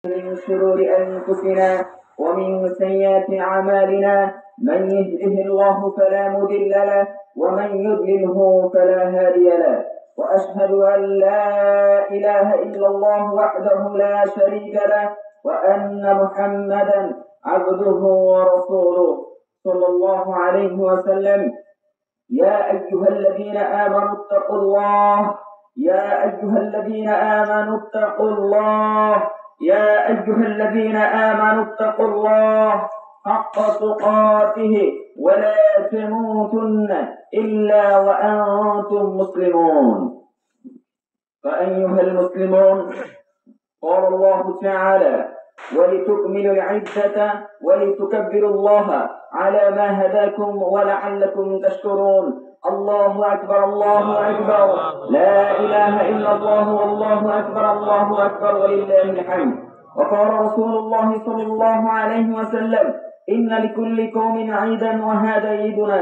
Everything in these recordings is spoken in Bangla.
من شرور أنفسنا ومن سيئات أعمالنا من يهده الله فلا مضل له ومن يضلله فلا هادي له وأشهد أن لا إله إلا الله وحده لا شريك له وأن محمدا عبده ورسوله صلى الله عليه وسلم. يا أيها الذين آمنوا اتقوا الله يا أيها الذين آمنوا اتقوا الله يا أيها الذين آمنوا اتقوا الله حق تقاته ولا تموتن إلا وأنتم مسلمون. فأيها المسلمون، قال الله تعالى: ولتكملوا العدة ولتكبروا الله على ما هداكم ولعلكم تشكرون. الله أكبر الله أكبر، لا إله إلا الله والله أكبر الله أكبر ولله الحمد. وقال رسول الله صلى الله عليه وسلم: إن لكل قوم عيدا وهذا عيدنا.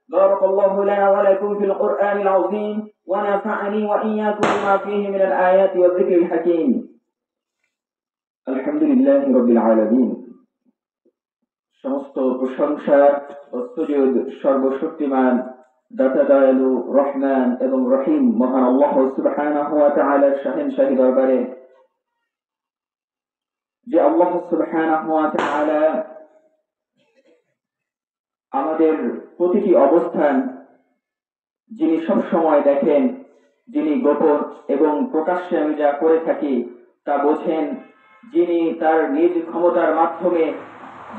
بارك الله لنا ولكم في القرآن العظيم ونفعني وإياكم بما فيه من الآيات والذكر الحكيم. আলহামদুলিল্লাহি রাব্বিল আলামিন। সমস্ত প্রশংসা ও সুজুদ সর্বশক্তিমান দাতা দয়ালু রহমান এবং রহিম মহান আল্লাহ সুবহানাহু ওয়া তাআলার শাহেনশাহী দরবারে, যে আল্লাহ সুবহানাহু ওয়া তাআলা আমাদের প্রতিটি অবস্থান যিনি সব সময় দেখেন, যিনি গোপন এবং প্রকাশ্যে আমি যা করে থাকি তা বোঝেন, যিনি তার নিজ ক্ষমতার মাধ্যমে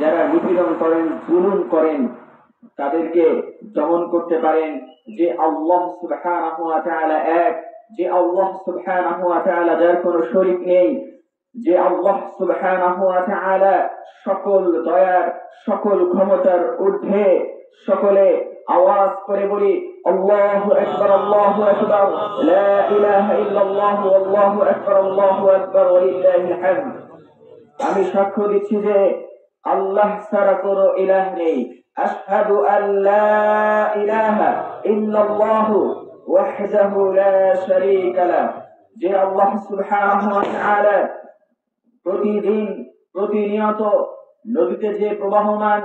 যারা নিপীড়ন করেন, জুলুম করেন, তাদেরকে দমন করতে পারেন, যে আল্লাহ সুবহানাহু ওয়া তাআলা এক, যে আল্লাহ সুবহানাহু ওয়া তাআলা যার কোনো শরীক নেই, যে আল্লাহ সুবহানাহু ওয়া তাআলা সকল দয়ার সকল ক্ষমতার ঊর্ধ্বে। সকলে আওয়াজ করে বলি আল্লাহু আকবার আল্লাহু আকবার, লা ইলাহা ইল্লাল্লাহ আল্লাহু আকবার আল্লাহু আকবার ওয়ালিল্লাহিল হামদ। আমি সাক্ষ্য দিচ্ছি যে আল্লাহ ছাড়া কোনো ইলাহ নেই। আশহাদু আল্লা ইলাহা ইল্লাল্লাহ ওয়াহদাহু লা শারীকা লাহ। যে আল্লাহ সুবহানাহু ওয়া তাআলা প্রতিদিন প্রতিনিয়ত নদীতে যে প্রবাহমান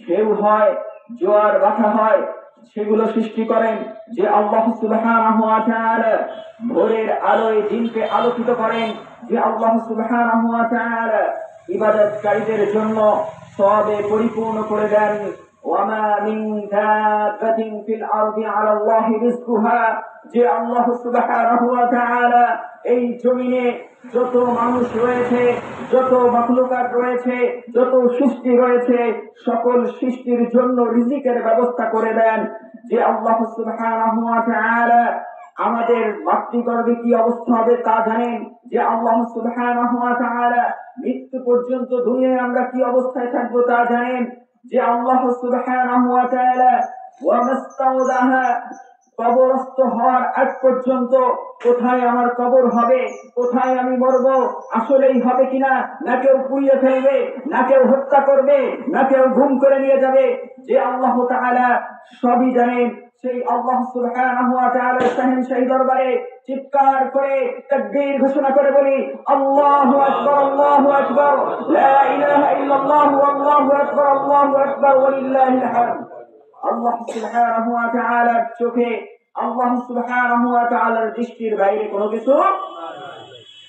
ঢেউ হয়, জোয়ার বাটা হয়, সেগুলো সৃষ্টি করেন, যে আল্লাহ সুবহানাহু ওয়া তাআলা ভোরের আলোয় দিনকে আলোকিত করেন, যে আল্লাহ সুবহানাহু ওয়া তাআলা ইবাদতকারীদের জন্য সওয়াবে পরিপূর্ণ করে দেন। ওয়ামা মিন দাব্বাতিন ফিল আরদি আলাল্লাহি রিজকুহা। যে আল্লাহ সুবহানাহু ওয়া তাআলা এই জমিনে যত মানুষ রয়েছে, যত মাখলুকাত রয়েছে, যত সৃষ্টি রয়েছে, সকল সৃষ্টির জন্য রিজিকের ব্যবস্থা করে দেন। যে আল্লাহ সুবহানাহু ওয়া তাআলা আমাদের মাতৃগর্ভে কি অবস্থা হবে তা জানেন, যে আল্লাহ সুবহানাহু ওয়া তাআলা মৃত্যু পর্যন্ত দুনিয়ায় আমরা কি অবস্থায় থাকবো তা জানেন, যে আল্লাহ সুবহানাহু ওয়া তাআলা ওয়া মাস্তাওদাহা কবরস্থ হওয়ার আগ পর্যন্ত কোথায় আমার কবর হবে, কোথায় আমি মরব, আসলেই হবে কিনা, না কেউ পুড়িয়ে ফেলবে, না কেউ হত্যা করবে, না কেউ গুম করে নিয়ে যাবে, যে আল্লাহ তাআলা সবই জানেন। সেই আল্লাহ সুবহানাহু ওয়া তাআলার শাহেনশাহী দরবারে চিৎকার করে তাকবীর ঘোষণা করে বলি আল্লাহু আকবার আল্লাহু আকবার, লা ইলাহা ইল্লাল্লাহ আল্লাহু আকবার আল্লাহু আকবার ওয়ালিল্লাহিল হামদ। আল্লাহ সুবহানাহু ওয়া তাআলার চোখে, আল্লাহ সুবহানাহু ওয়া তাআলার দৃষ্টির বাইরে কোনো কিছু।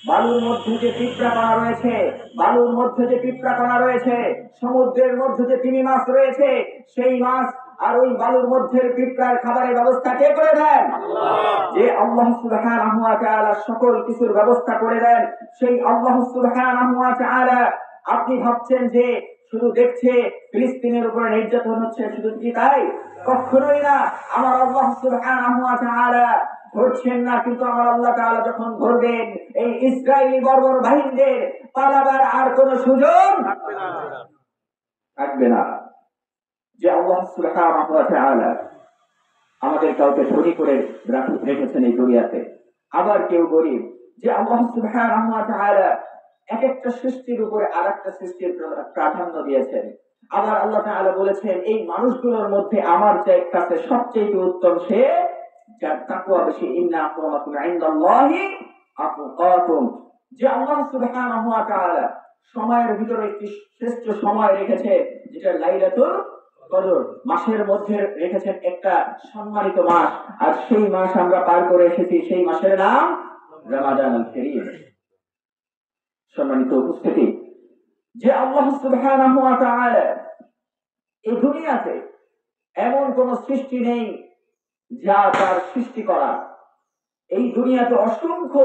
বালুর মধ্যে যে পিঁপড়াকণা রয়েছে, বালুর মধ্যে যে পিঁপড়াকণা রয়েছে, সমুদ্রের মধ্যে যে তিমি মাছ রয়েছে, সেই মাছ আর ওই বালুর মধ্যে পিঁপড়ার খাবারের ব্যবস্থা কে করে দেন? যে আল্লাহ সুবহানাহু ওয়া তাআলা সকল কিছুর ব্যবস্থা করে দেন, সেই আল্লাহ সুবহানাহু ওয়া তাআলা আপনি ভাবছেন যে শুধু দেখছে ফিলিস্তিনের উপরে নির্যাতন হচ্ছে, শুধু কি তাই? কখনোই না। আমার আল্লাহ সুবহানাহু ওয়া তাআলা ধরছেন না, কিন্তু আমার আল্লাহ তাআলা যখন ধরবেন, এই ইসরায়েলি বর্বর বাহিনীদের পালাবার আর কোনো সুযোগ থাকবে না। যে আল্লাহ সুবহানাহু ওয়া তাআলা আমাদের কাউকে ধনী করে রেখেছেন এই দুনিয়াতে, আবার কেউ গরিব। যে আল্লাহ সুবহানাহু ওয়া তাআলা এক একটা সৃষ্টির উপরে আর একটা সৃষ্টির প্রাধান্য দিয়েছেন। আবার আল্লাহ তাআলা বলেছেন এই মানুষগুলোর মধ্যে আমার কাছে সবচেয়ে উত্তম সে যার তাকওয়া বেশি। ইন্না আকরামাকুম ইনদাল্লাহি আতকাকুম। যে আল্লাহ সুবহানাহু ওয়া তাআলা সময়ের ভিতরে একটি শ্রেষ্ঠ সময় রেখেছে, যেটা লাইলাতুল কদর। মাসের মধ্যে রেখেছেন একটা সম্মানিত মাস, আর সেই মাস আমরা পার করে এসেছি, সেই মাসের নাম রমাদানুল কারীম। সম্মানিত উপস্থিতি, যে আল্লাহ সুবহানাহু ওয়া তাআলা এই দুনিয়াতে এমন কোন সৃষ্টি নেই যা তার সৃষ্টি করা। এই দুনিয়াতে অসংখ্য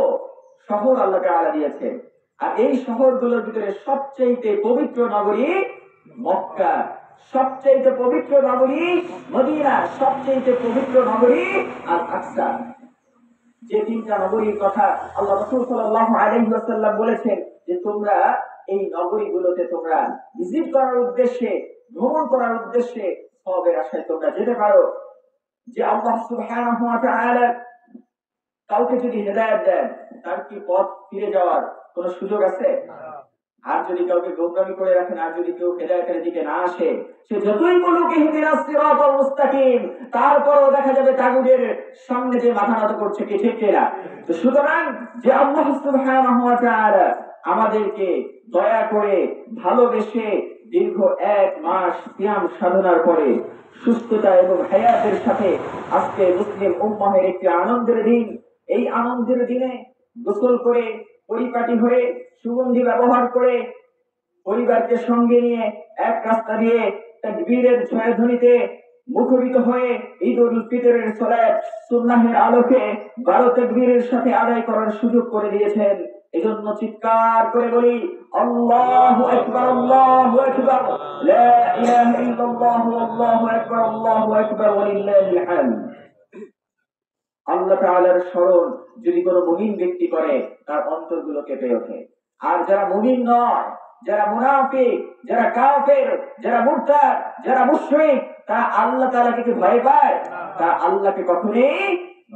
শহর আল্লাহ তাআলা দিয়েছেন, আর এই শহরগুলোর ভিতরে সবচেয়ে পবিত্র নগরী মক্কা, সবচেয়ে পবিত্র নগরী মদিনা, সবচেয়ে পবিত্র নগরী আল আকসা। যে তিনটা নগরীর কথা আল্লাহ রাসূল সাল্লাল্লাহু আলাইহি ওয়াসাল্লাম বলেছেন যে তোমরা এই নগরীগুলোতে তোমরা ভিজিট করার উদ্দেশ্যে, ভ্রমণ করার উদ্দেশ্যে সওয়াবের আশায় তোমরা যেতে পারো। যে আল্লাহ সুবহানাহু ওয়া তাআলা কাউকে যদি হেদায়েত দেন, তার কি পথ ফিরে যাওয়ার কোন সুযোগ আছে? আর যদি কাউকে গোমরাহি করে রাখেন, আর যদি কেউ হেদায়েতের দিকে না আসে, সে যতই বলুক ইহদিনাস সিরাতাল মুস্তাকিম, তারপরও দেখা যাবে তাগুদের সামনে যে মাথা নত করছে, কি ঠিক কিনা? তো সুতরাং যে আল্লাহ সুবহানাহু ওয়া তাআলা আমাদেরকে দয়া করে ভালোবেসে দীর্ঘ 1 মাস সিয়াম সাধনার পরে সুস্থতা এবং হায়াতের সাথে আজকে মুসলিম উম্মাহের একটি আনন্দের দিন, এই আনন্দের দিনে গোসল করে পরিপাটি হয়ে সুগন্ধি ব্যবহার করে পরিবারকে সঙ্গে নিয়ে এক রাস্তা দিয়ে তাকবীরের জয়ধ্বনিতে মুখরিত হয়ে ঈদুল ফিতরের সালাত সুন্নাহের আলোকে 12 তাকবীরের সাথে আদায় করার সুযোগ করে দিয়েছেন। এজন্য চিৎকার করে বলি আল্লাহু আকবার, আল্লাহু আকবার, লা ইলাহা ইল্লাল্লাহ, আল্লাহু আকবার, আল্লাহু আকবার, ওয়ালিল্লাহিল হামদ। আল্লাহ তাআলার স্মরণ যদি কোনো মুমিন ব্যক্তি করে, তার অন্তরগুলো কেঁপে ওঠে। আর যারা মুমিন নয়, যারা মুনাফিক, যারা কাফের, যারা মুরতাদ, যারা মুশরিক, তারা আল্লাহ তাআলাকে কি ভয় পায়? তারা আল্লাহকে কখনোই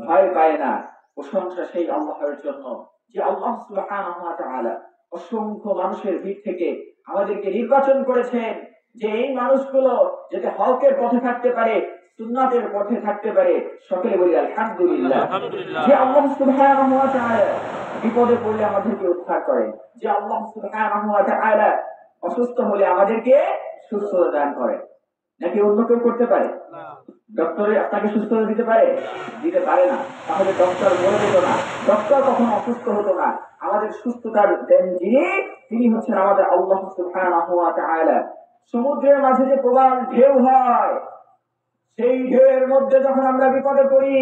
ভয় পায় না। প্রশংসা সেই আল্লাহর জন্য যে আল্লাহ সুবহানাহু ওয়া তাআলা অসংখ্য মানুষের ভিড় থেকে আমাদেরকে নির্বাচন করেছেন, যে এই মানুষগুলো যাতে হকের পথে থাকতে পারে, সুন্নাতের পথে থাকতে পারে। সকলে বলি আলহামদুলিল্লাহ। যে আল্লাহ সুবহানাহু ওয়া তাআলা বিপদে পড়লে আমাদেরকে উদ্ধার করেন, যে আল্লাহ সুবহানাহু ওয়া তাআলা অসুস্থ হলে আমাদেরকে সুস্থতা দান করেন। নাকি অন্য কেউ করতে পারে? ডক্টরে আপনাকে সুস্থতা দিতে পারে? দিতে পারে না। তাহলে ডক্টর বলে দিত না, ডক্টর কখনো অসুস্থ হতো না। আমাদের সুস্থতার দেন যিনি, তিনি হচ্ছেন আমাদের আল্লাহ সুবহানাহু ওয়া তাআলা। সমুদ্রের মাঝে যে প্রবল ঢেউ হয়, সেই ঢেউয়ের মধ্যে যখন আমরা বিপদে পড়ি,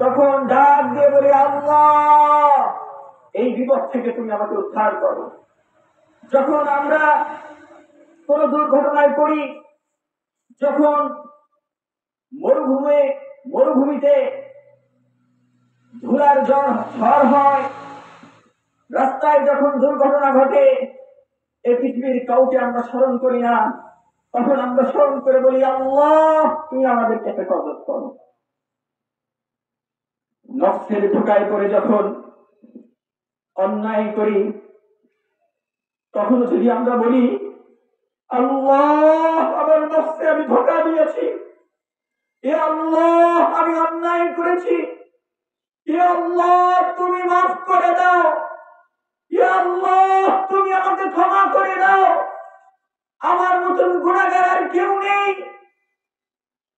তখন ডাক দিয়ে বলি আল্লাহ, এই বিপদ থেকে তুমি আমাকে উদ্ধার করো। যখন আমরা কোন দুর্ঘটনায় পড়ি, যখন মরুভূমিতে ধুলার ঝড় হয়, রাস্তায় যখন দুর্ঘটনা ঘটে, এই পৃথিবীর কাউকে আমরা স্মরণ করি না, তখন আমরা স্মরণ করে বলি আল্লাহ, তুমি আমাদেরকে হেফাজত করো। নফসের ধোঁকায় পড়ে যখন অন্যায় করি, তখন যদি আমরা বলি আল্লাহ, আমার নফসে আমি ধোঁকা দিয়েছি, এ আল্লাহ আমি অন্যায় করেছি, এ আল্লাহ তুমি মাফ করে দাও, এ আল্লাহ তুমি আমাকে ক্ষমা করে দাও, আমার মতন গুনাহগার আর কেউ নেই,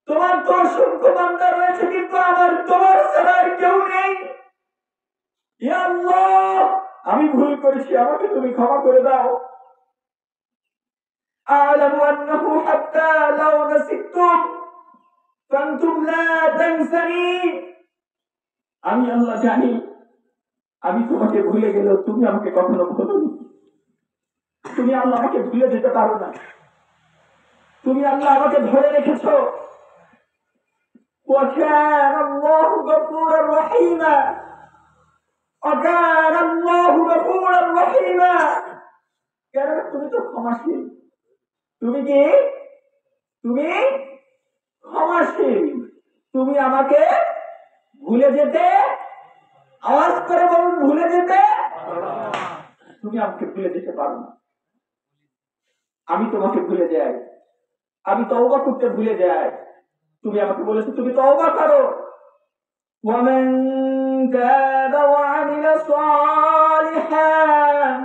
তোমার তো অসংখ্য বান্দা রয়েছে, কিন্তু আমার তোমার ছাড়া আর কেউ নেই, এ আল্লাহ আমি ভুল করেছি, আমাকে তুমি ক্ষমা করে দাও। আ'লামু আন্নাহু হাত্তা লাউ নাসিতুম ফান্তুম লা তানসানি, আমি আল্লাহ জানি, আমি তোমাকে ভুলে গেলেও তুমি আমাকে কখনো ভুলোনি। তুমি আল্লাহ আমাকে ভুলে যেতে পারো না, তুমি আল্লাহ আমাকে ধরে রেখেছো। وكان الله غفورا رحيما وكان الله غفورا رحيما। কেন? তুমি তো ক্ষমাশীল, তুমি কি? তুমি ক্ষমাশীল, তুমি আমাকে ভুলে যেতে, আওয়াজ করে বলুন, ভুলে যেতে, তুমি আমাকে ভুলে যেতে পারো না। আমি তোমাকে ভুলে যাই, আমি তওবা করতে ভুলে যাই, তুমি আমাকে বলেছো তুমি তওবা করো। ওয়ামান কানা ওয়া আমিলা সালিহান,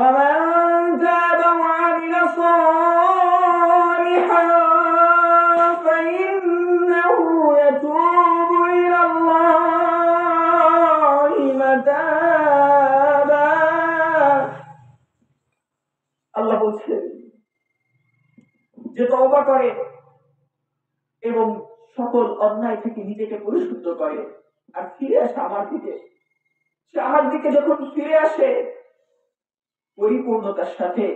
ومن تاب وعمل صالحا فإنه يتوب إلى الله متابا আল্লাহ বলছেন যে তওবা করে এবং সকল অন্যায় থেকে নিজেকে পরিশুদ্ধ করে আর ফিরে আসে আমার দিকে, সে আমার দিকে যখন ফিরে আসে পরিপূর্ণতার সাথে,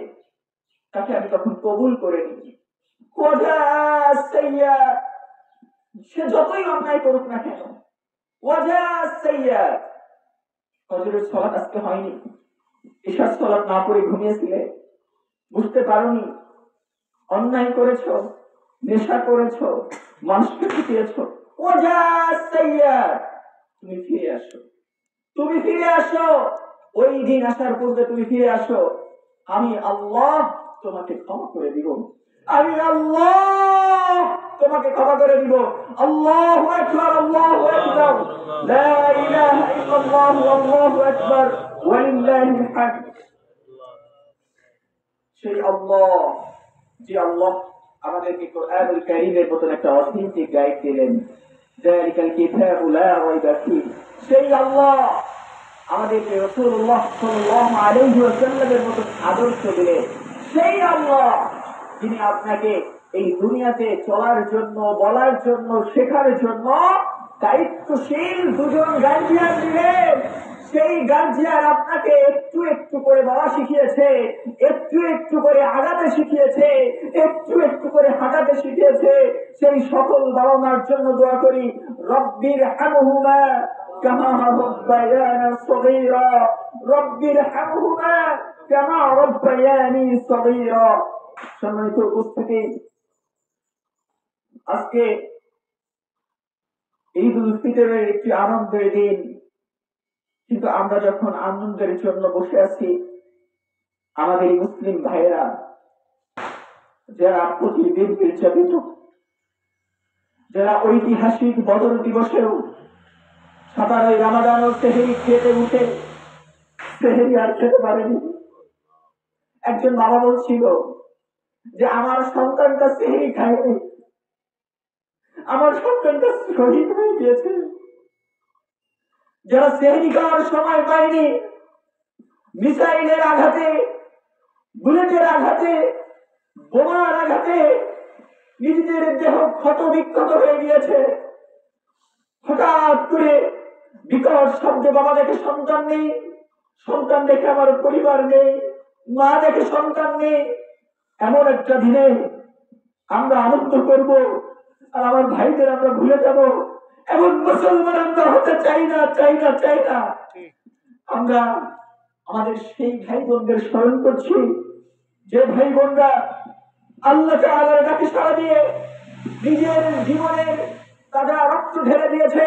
তাকে আমি তখন কবুল করে নিই। সে যতই অন্যায় করুক না কেন, ফজরের সালাত আজকে হয়নি, ইশার সালাত না পড়ে ঘুমিয়েছিলে, বুঝতে পারোনি, অন্যায় করেছো, নেশা করেছো, মানুষকে পিটিয়েছো, তুমি ফিরে আসো, তুমি ফিরে আসো। ওই দিন আসার পূর্বে তুমি ফিরে আসো, আমি আল্লাহ তোমাকে ক্ষমা করে দিব, আমি আল্লাহ তোমাকে ক্ষমা করে দিব। আল্লাহু আকবার, আল্লাহু আকবার, লা ইলাহা ইল্লাল্লাহ, আল্লাহু আকবার, ওয়া লিল্লাহিল হামদ। সেই আল্লাহ, যে আল্লাহ আমাদেরকে কোরআনুল কারীমের মতন একটা অথেন্টিক গাইড দিলেন, যালিকাল কিতাবু লা রাইবা ফীহ, সেই আল্লাহ আমাদেরকে রাসূলুল্লাহ সাল্লাল্লাহু আলাইহি ওয়াসাল্লামের মতন আদর্শ দিলেন, সেই আল্লাহ যিনি আপনাকে এই দুনিয়াতে চলার জন্য, বলার জন্য, শেখার জন্য দায়িত্বশীল দুজন গার্জিয়ান দিলেন। সেই গার্জিয়ান আপনাকে একটু একটু করে বলা শিখিয়েছে, একটু একটু করে আগাতে শিখিয়েছে, একটু একটু করে হাঁটাতে শিখিয়েছে। সেই সকল বাবা মার জন্য দোয়া করি, রব্বির হামহুমা কামা রাব্বায়ানি সগীরা, রব্বির হামহুমা কামা রাব্বায়ানি সগীরা। সম্মানিত উপস্থিতি, আজকে ঈদুল ফিতরের একটি আনন্দের দিন, কিন্তু আমরা যখন আনন্দের জন্য বসে আছি, আমাদের মুসলিম ভাইয়েরা যারা প্রতিদিন নির্যাতিত, যারা ঐতিহাসিক বদর দিবসেও 17 রমাদান ও সেহরি খেতে উঠে সেহরি আর খেতে পারেনি। একজন বাবা বলছিল যে আমার সন্তানটা সেহরি খায়নি, আমার সন্তানটা শহীদ হয়ে গিয়েছে। যারা সেহরি খাওয়ার সময় পায়নি, মিসাইলের আঘাতে, বুলেটের আঘাতে, বোমার আঘাতে নিজেদের দেহ ক্ষত বিক্ষত হয়ে গিয়েছে। হঠাৎ করে বিকট শব্দে বাবা দেখে সন্তান নেই, সন্তান দেখে আমার পরিবার নেই, মা দেখে সন্তান নেই। এমন একটা দিনে আমরা আনন্দ করব আর আমার ভাইদের আমরা ভুলে যাব, এমন মুসলমান আমরা হতে চাই না, চাই না, চাই না। আমরা আমাদের সেই ভাই বোনদের স্মরণ করছি, যে ভাই বোনরা আল্লাহ তাআলার ডাকে সাড়া দিয়ে নিজের জীবনের তাজা রক্ত ঢেলে দিয়েছে,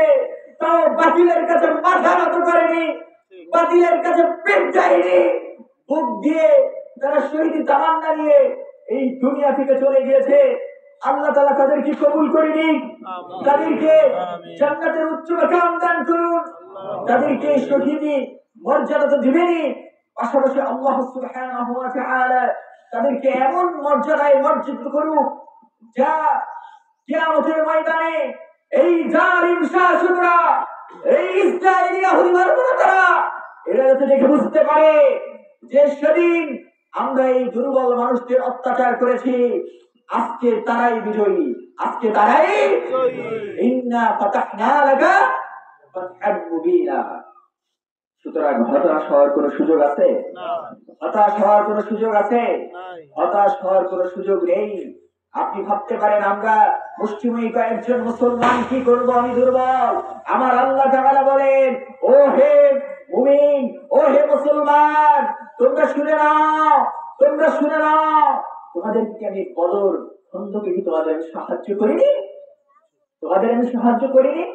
তাও বাতিলের কাছে মাথা নত করেনি, বাতিলের কাছে পেট যায়নি, বুক দিয়ে তারা শহীদি তামান্না নিয়ে এই দুনিয়া থেকে চলে গিয়েছে। আল্লাহ তাআলা তাদেরকে কবুল করে নিন, তাদেরকে জান্নাতের উচ্চ মাকাম দান করুন, তাদেরকে শহীদি মর্যাদা তো দিবেনই, পাশাপাশি আল্লাহ সুবহানাহু ওয়া তাআলা তাদেরকে এমন মর্যাদায় মর্যাদিত করুক যা কিয়ামতের ময়দানে এই জালিম শাসকরা, এই ইসরায়েলি ইহুদি মারফুরা এরা যাতে দেখে বুঝতে পারে যে সেদিন আমরা এই দুর্বল মানুষদের অত্যাচার করেছি, আজকে তারাই বিজয়ী, আজকে তারাই ইন্না ফাতাহনা লাকা ফাতহান মুবিনা। সুতরাং হতাশ হওয়ার কোন সুযোগ আছে? হতাশ হওয়ার কোন সুযোগ আছে? হতাশ হওয়ার কোন সুযোগ নেই। আপনি ভাবতে পারেন আমরা মুসলিমই কয়েকজন মুসলমান কি করব, আমি দুর্বল। আমার আল্লাহ তাআলা বলেন, ও হে মুমিন, ও হে মুসলমান, তোমরা শুনে নাও, তোমরা শুনে নাও, তোমাদেরকে আমি বদর খন্দকে কি তোমাদের আমি সাহায্য করিনি? তোমাদের আমি সাহায্য করিনি?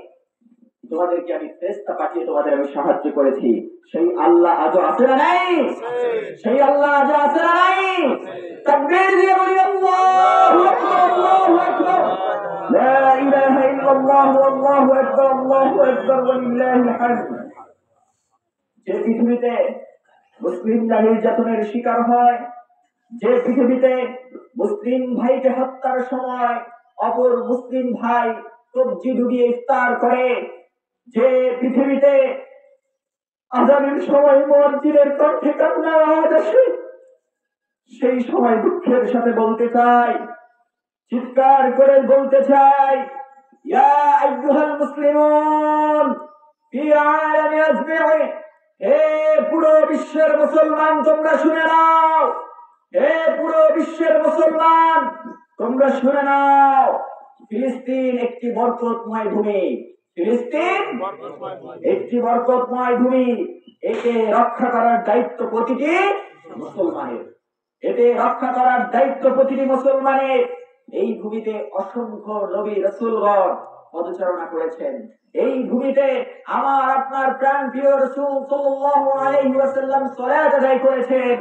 তোমাদেরকে আমি ফেরেশতা পাঠিয়ে তোমাদের আমি সাহায্য করেছি। সেই আল্লাহ আজও আছে না নাই? সেই আল্লাহ আজও আছে না নাই? তাকবীর দিয়ে বলি আল্লাহু আকবার, আল্লাহু আকবার, লা ইলাহা ইল্লাল্লাহ, আল্লাহু আকবার, আল্লাহু আকবার, ওয়া লিল্লাহিল হামদ। যে পৃথিবীতে মুসলিমরা নির্যাতনের শিকার হয়, যে পৃথিবীতে মুসলিম ভাইকে হত্যার সময় অপর মুসলিম ভাই কবজি ডুবিয়ে ইফতার করে, যে পৃথিবীতে আজানের সময় মুয়াজ্জিনের কণ্ঠে কান্নার আওয়াজ আসে, সেই সময় দুঃখের সাথে বলতে চাই, চিৎকার করে বলতে চাই, ইয়া আইয়ুহাল মুসলিমুন ফি আলামি আজমিই, হে পুরো বিশ্বের মুসলমান তোমরা শুনে নাও, হে পুরো বিশ্বের মুসলমান তোমরা শুনে নাও, ফিলিস্তিন একটি বরকতময় ভূমি, ফিলিস্তিন একটি বরকতময় ভূমি, একে রক্ষা করার দায়িত্ব প্রতিটি মুসলমানের, এতে রক্ষা করার দায়িত্ব প্রতিটি মুসলমানের। এই ভূমিতে অসংখ্য নবী রাসূলগণ পদচারণা করেছেন, এই ভূমিতে আমার আপনার প্রাণ প্রিয় রাসূল সাল্লাল্লাহু আলাইহি ওয়াসাল্লাম সালাত আদায় করেছেন।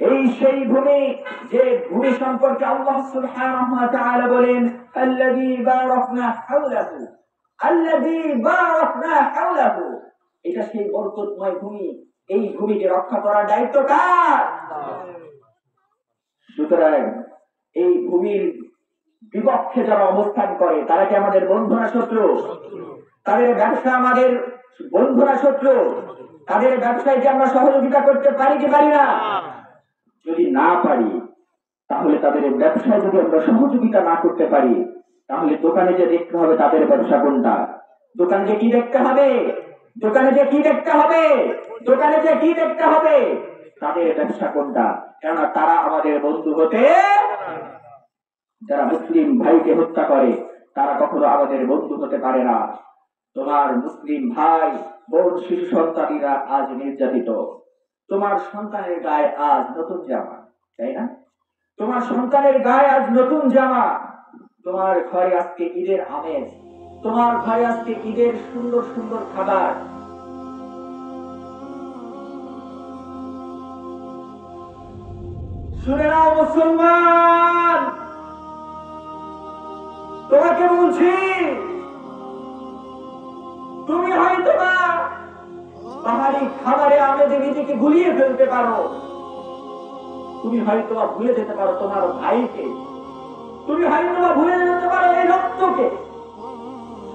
এই সেই ভূমি, যে ভূমি সম্পর্কে আল্লাহ সুবহানাহু ওয়া তাআলা বলেন, আল্লাযী বারাকনা হাওলাহু, আল্লাযী বারাকনা হাওলাহু, এটা সেই বরকতময় ভূমি, এই ভূমিকে রক্ষা করার দায়িত্ব কার? সুতরাং এই ভূমির বিপক্ষে যারা অবস্থান করে তারা কি আমাদের বন্ধু না শত্রু? তাদের ব্যবসা আমাদের বন্ধু না শত্রু? তাদের ব্যবসায় কি আমরা সহযোগিতা করতে পারি কি পারি না? যদি না পারি, তাহলে তাদের ব্যবসায় যদি আমরা সহযোগিতা না করতে পারি, তাহলে দোকানে যে দেখতে হবে তাদের ব্যবসা কোনটা, দোকানে যে কি দেখতে হবে, দোকানে যে কি দেখতে হবে, দোকানে যে কি দেখতে হবে, তাদের ব্যবসা কোনটা, কেননা তারা আমাদের বন্ধু হতে, যারা মুসলিম ভাইকে হত্যা করে তারা কখনো আমাদের বন্ধু হতে পারে না। তোমার মুসলিম ভাই বোন শিশু সন্তানীরা আজ নির্যাতিত, তোমার সন্তানের গায়ে আজ নতুন জামা, তাই না? তোমার সন্তানের গায়ে আজ নতুন জামা, তোমার ঘরে আজকে ঈদের আমেজ, তোমার ঘরে আজকে ঈদের সুন্দর সুন্দর খাবার। শুনে নাও মুসলমান, তোমাকে বলছি, তুমি হয়তো বা পাহাড়ি খাবারে আমেজে নিজেকে গুলিয়ে ফেলতে পারো, তুমি হয়তো বা ভুলে যেতে পারো তোমার ভাইকে, তুমি হয়তো বা ভুলে যেতে পারো এই রক্তকে।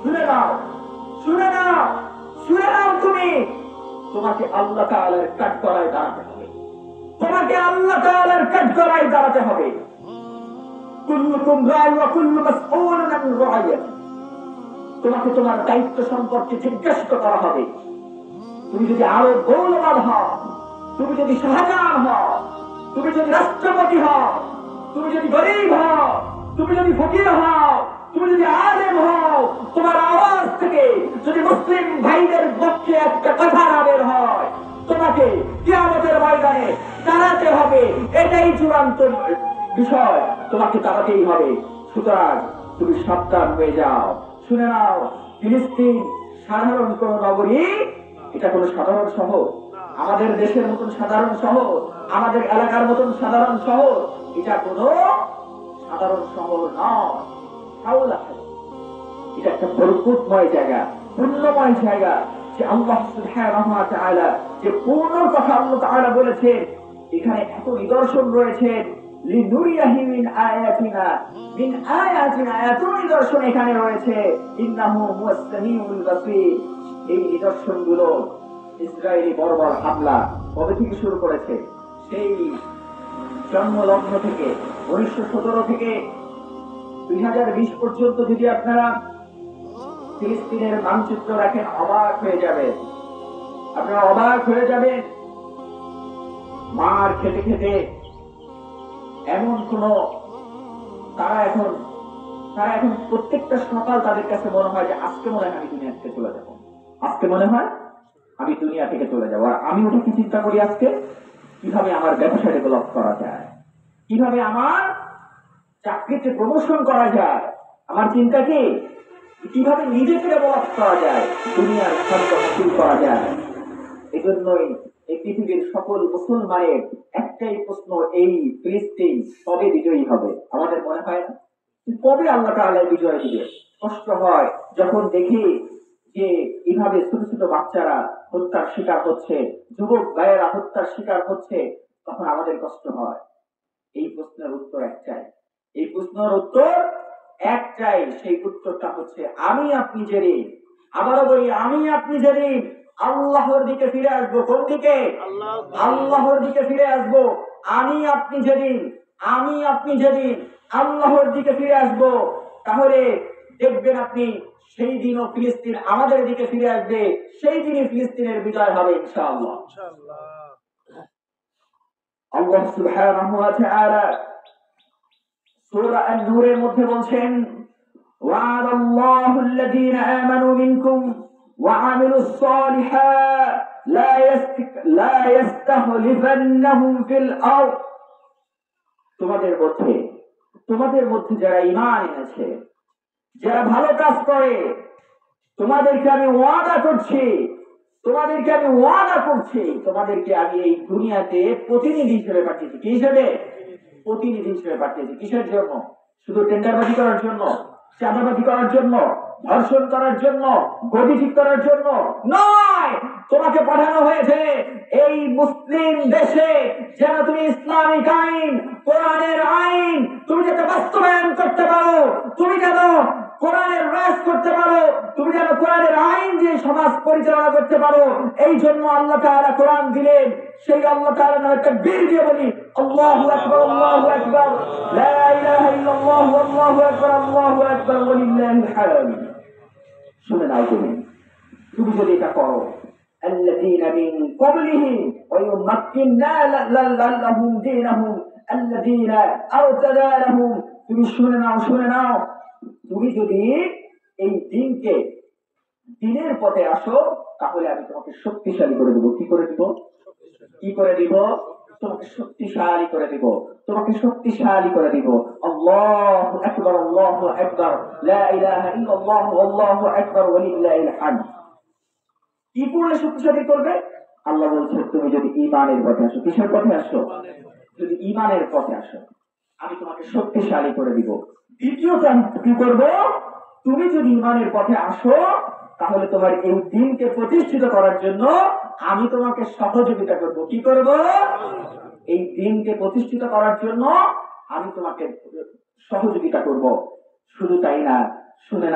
শুনে নাও, শুনে নাও, শুনে নাও, তুমি, তোমাকে আল্লাহ তাআলার কাঠগড়ায় দাঁড়াতে হবে, তোমাকে আল্লাহ তাআলার কাঠগড়ায় দাঁড়াতে হবে। কুল্লুকুম রা'ইন ওয়া কুল্লু মাসউলুন আন রা'ইয়াতি, তোমাকে তোমার দায়িত্ব সম্পর্কে জিজ্ঞাসা করা হবে। তুমি যদি আরো গৌরবান হও, তুমি যদি শাহজাহান হও, তুমি যদি রাষ্ট্রপতি হও, তুমি যদি গরিব হও, তুমি যদি ফকির হও, তুমি যদি আলেম হও, তোমার আওয়াজ থেকে যদি মুসলিম ভাইদের পক্ষে একটা কথা না বের হয়, তোমাকে কিয়ামতের ময়দানে দাঁড়াতে হবে, এটাই চূড়ান্ত বিষয়, তোমাকে দাঁড়াতেই হবে। সুতরাং তুমি সাবধান হয়ে যাও। শুনে নাও, ফিলিস্তিন সাধারণ কোন নগরী, এটা কোনো সাধারণ শহর, আমাদের দেশের মতন সাধারণ শহর, আমাদের এলাকার মতন সাধারণ শহর, এটা কোনো সাধারণ শহর নয়। এটা একটা বরকতময় জায়গা, পুণ্যময় জায়গা, যে আল্লাহ সুবহানাহু ওয়া তাআলা যে পূর্ণ কথা আল্লাহ তাআলা বলেছেন, এখানে এত নিদর্শন রয়েছে, লিনুরিয়াহি মিন আয়াতিনা, মিন আয়াতিনা, এত নিদর্শন এখানে রয়েছে, ইন্নাহু হুয়াস সামিউল বাসীর। এই নিদর্শনগুলো ইসরায়েলি বর্বর হামলা কবে থেকে শুরু করেছে? সেই জন্মলগ্ন থেকে 1917 থেকে 2020 পর্যন্ত যদি আপনারা ফিলিস্তিনের মানচিত্র রাখেন, অবাক হয়ে যাবে, আপনারা অবাক হয়ে যাবেন। মার খেতে খেতে এমন কোন, তারা এখন প্রত্যেকটা সকাল তাদের কাছে মনে হয় যে আজকে মনে হয় আমি দুনিয়া থেকে চলে যাবো, আজকে মনে হয় আমি দুনিয়া থেকে চলে যাবো। আর আমি ওটা কি চিন্তা করি আজকে, কিভাবে আমার ব্যবসা ডেভেলপ করা যায়, কিভাবে আমার চাকরিতে প্রমোশন করা যায়, আমার চিন্তা কি কিভাবে নিজেকে ডেভেলপ করা যায়, দুনিয়ার সম্পদ হাসিল করা যায়। এই জন্যই এই পৃথিবীর সকল মুসলমানের একটাই প্রশ্ন, এই ফিলিস্তিন কবে বিজয়ী হবে? আমাদের মনে হয় কবে আল্লাহ তাআলা বিজয় দিবে? কষ্ট হয় যখন দেখি যে এভাবে ছোট ছোট বাচ্চারা হত্যার শিকার হচ্ছে, যুবক ভাইয়েরা হত্যার শিকার হচ্ছে, তখন আমাদের কষ্ট হয়। এই প্রশ্নের উত্তর একটাই, এই প্রশ্নের উত্তর একটাই, সেই উত্তরটা হচ্ছে আমি আপনি যেদিন, আবারও বলি, আমি আপনি যেদিন আল্লাহর দিকে ফিরে আসবো। কোন দিকে? আল্লাহর দিকে ফিরে আসবো। আমি আপনি যেদিন আল্লাহর দিকে ফিরে আসবো, তাহলে দেখবেন আপনি সেই দিনও ফিলিস্তিন আমাদের দিকে ফিরে আসবে, সেই দিনই ফিলিস্তিনের বিজয় হবে ইনশাআল্লাহ। আল্লাহ সুবহানাহু ওয়া তাআলা সূরা আন-নূরের মধ্যে বলছেন, ওয়া'আদাল্লাহু আল্লাযীনা আমানু মিনকুম ওয়া আমিলুস সালিহাত লা ইস্তাখলিফান্নাহুম ফিল আরদ। তোমাদের মধ্যে যারা ঈমান এনেছে, যারা ভালো কাজ করে, তোমাদেরকে আমি ওয়াদা করছি, তোমাদেরকে আমি এই দুনিয়াতে প্রতিনিধি হিসেবে পাঠিয়েছি। কি হিসেবে? প্রতিনিধি হিসেবে পাঠিয়েছি। কিসের জন্য? শুধু টেন্ডারবাজি করার জন্য, চাঁদাবাজি করার জন্য, ধর্ষণ করার জন্য, গদি ঠিক করার জন্য নয়। তোমাকে পাঠানো হয়েছে এই মুসলিম দেশে যেন তুমি ইসলামিক আইন, কোরআনের আইন তুমি যাতে বাস্তবায়ন করতে পারো, তুমি যেন কোরআনের রাজ করতে পারো, তুমি যেন কোরআনের আইন দিয়ে সমাজ পরিচালনা করতে পারো। এই জন্য আল্লাহ তাআলা কোরআন দিলেন। সেই আল্লাহ তাআলার নামে তাকবীর দিয়ে বলি, আল্লাহু আকবার, আল্লাহু আকবার, লা ইলাহা ইল্লাল্লাহ, আল্লাহু আকবার, আল্লাহু আকবার, ওয়ালিল্লাহিল হামদ। শুনে নাও, তুমি যদি এটা করো, আল্লাযীনা মিন ক্বাবলিহিম ওয়া ইউমাক্কিননা লাহুম দীনাহুম আল্লাযীনা আরতাদা লাহুম। তুমি শুনে নাও, তুমি যদি এই দিনের পথে আসো, তাহলে আমি তোমাকে শক্তিশালী করে দেব। কি করে দিব? তোমাকে শক্তিশালী করে দিব। আল্লাহু আকবার, আল্লাহু আকবার, লা ইলাহা ইল্লাল্লাহ, আল্লাহু আকবার, ওয়ালিল্লাহিল হামদ। কি করলে শক্তিশালী করবে? আল্লাহ বলছে, তুমি যদি ঈমানের পথে আসো। কিসের পথে আসো? যদি ঈমানের পথে আসো, আমি তোমাকে শক্তিশালী করে দিব। দ্বিতীয়ত আমি কি করব? তুমি যদি ঈমানের পথে আসো, তাহলে তোমার এই দ্বীনকে প্রতিষ্ঠিত করার জন্য আমি তোমাকে সহযোগিতা করব। কি করব? এই দ্বীনকে প্রতিষ্ঠিত করার জন্য আমি তোমাকে সহযোগিতা করব। শুধু তাই না, শুনে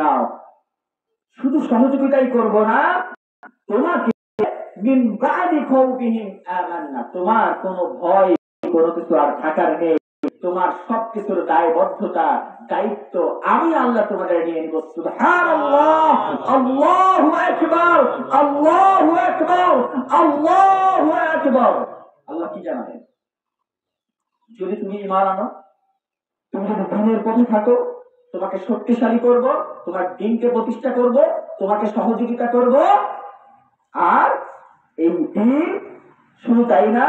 নাও, শুধু সহযোগিতাই করব না, তোমাকে মিন বাদি খাউফিহিম আমান্না, তোমার কোনো ভয়, কোনো কিছু আর থাকার নেই। তোমার সবকিছুর দায়বদ্ধতা, দায়িত্ব আমি আল্লাহ তোমাদের নিয়ে নিব। সুবহানাল্লাহ, আল্লাহু আকবার, আল্লাহু আকবার, আল্লাহু আকবার। আল্লাহ কি জানাবেন? যদি তুমি ঈমান আনো, তুমি যদি দ্বীনের পথে থাকো, তোমাকে শক্তিশালী করব, তোমার দ্বীনকে প্রতিষ্ঠা করব, তোমাকে সহযোগিতা করব। আর এই দ্বীন শুধু তাই না,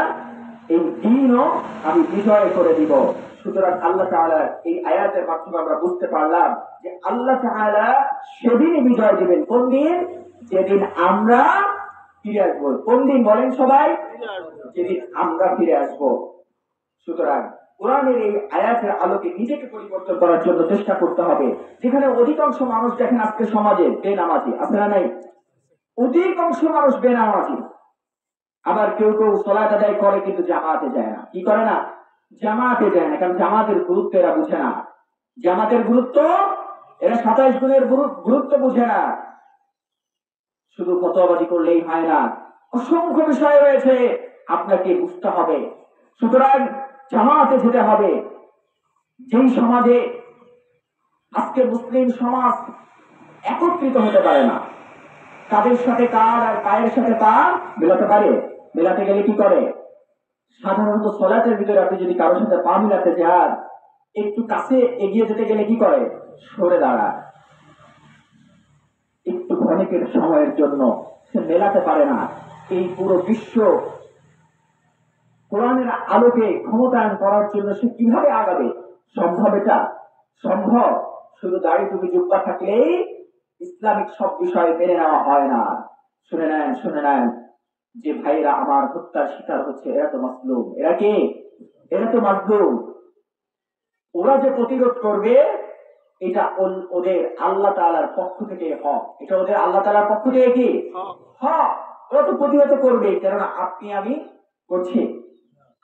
এই দ্বীনও আমি বিজয় করে দিব। সুতরাং আল্লাহ তাআলার এই আয়াতের মাধ্যমে আমরা বুঝতে পারলাম যে আল্লাহ তাআলা সেদিনই বিজয় দিবেন। কোন দিন? যেদিন আমরা ফিরে আসবো। কোন দিন বলেন সবাই? যেদিন আমরা ফিরে আসবো। সুতরাং কোরআনের এই আয়াতের আলোকে নিজেকে পরিবর্তন করার জন্য চেষ্টা করতে হবে। যেখানে অধিকাংশ মানুষ দেখেন আজকে সমাজে বেনামাজি, আপনারা নাই? অধিকাংশ মানুষ বেনামাজি। আবার কেউ সালাত আদায় করে কিন্তু জামাতে যায় না। কি করে না? জামাতে যায় না। কারণ জামাতের গুরুত্ব এরা বুঝে না। জামাতের গুরুত্ব এরা 27 গুণের গুরুত্ব বুঝে না। শুধু ফতোয়াবাজি করলেই হয় না, অসংখ্য বিষয় রয়েছে, আপনাকে বুঝতে হবে। সুতরাং জামাতে যেতে হবে। যেই সমাজে আজকে মুসলিম সমাজ একত্রিত হতে পারে না, কাদের সাথে কার আর পায়ের সাথে পা মেলাতে পারে? মেলাতে গেলে কি করে? সাধারণত সলাতের ভিতরে আপনি যদি কারোর সাথে পা মিলাতে যান, একটু কাছে এগিয়ে যেতে গেলে কি করে? সরে দাঁড়ায়। একটু ক্ষণিকের সময়ের জন্য সে মেলাতে পারে না। এই পুরো বিশ্ব কোরআনের আলোকে ক্ষমতায়ন করার জন্য সে কিভাবে আগাবে? সম্ভব? এটা সম্ভব? শুধু দাড়ি টুপি জুব্বা থাকলেই ইসলামিক সব বিষয় মেনে নেওয়া হয় না। শুনে নেন যে ভাইরা আমার হত্যার শিকার হচ্ছে, এরা তো মাসলুম। এরা কে? এরা তো মাসলুম। ওরা যে প্রতিরোধ করবে, এটা ওদের আল্লাহ তাআলার পক্ষ থেকে হক, এটা ওদের আল্লাহ তাআলার পক্ষ থেকে কি হক। ওরা তো প্রতিহত করবে, কেননা আপনি আমি করছি,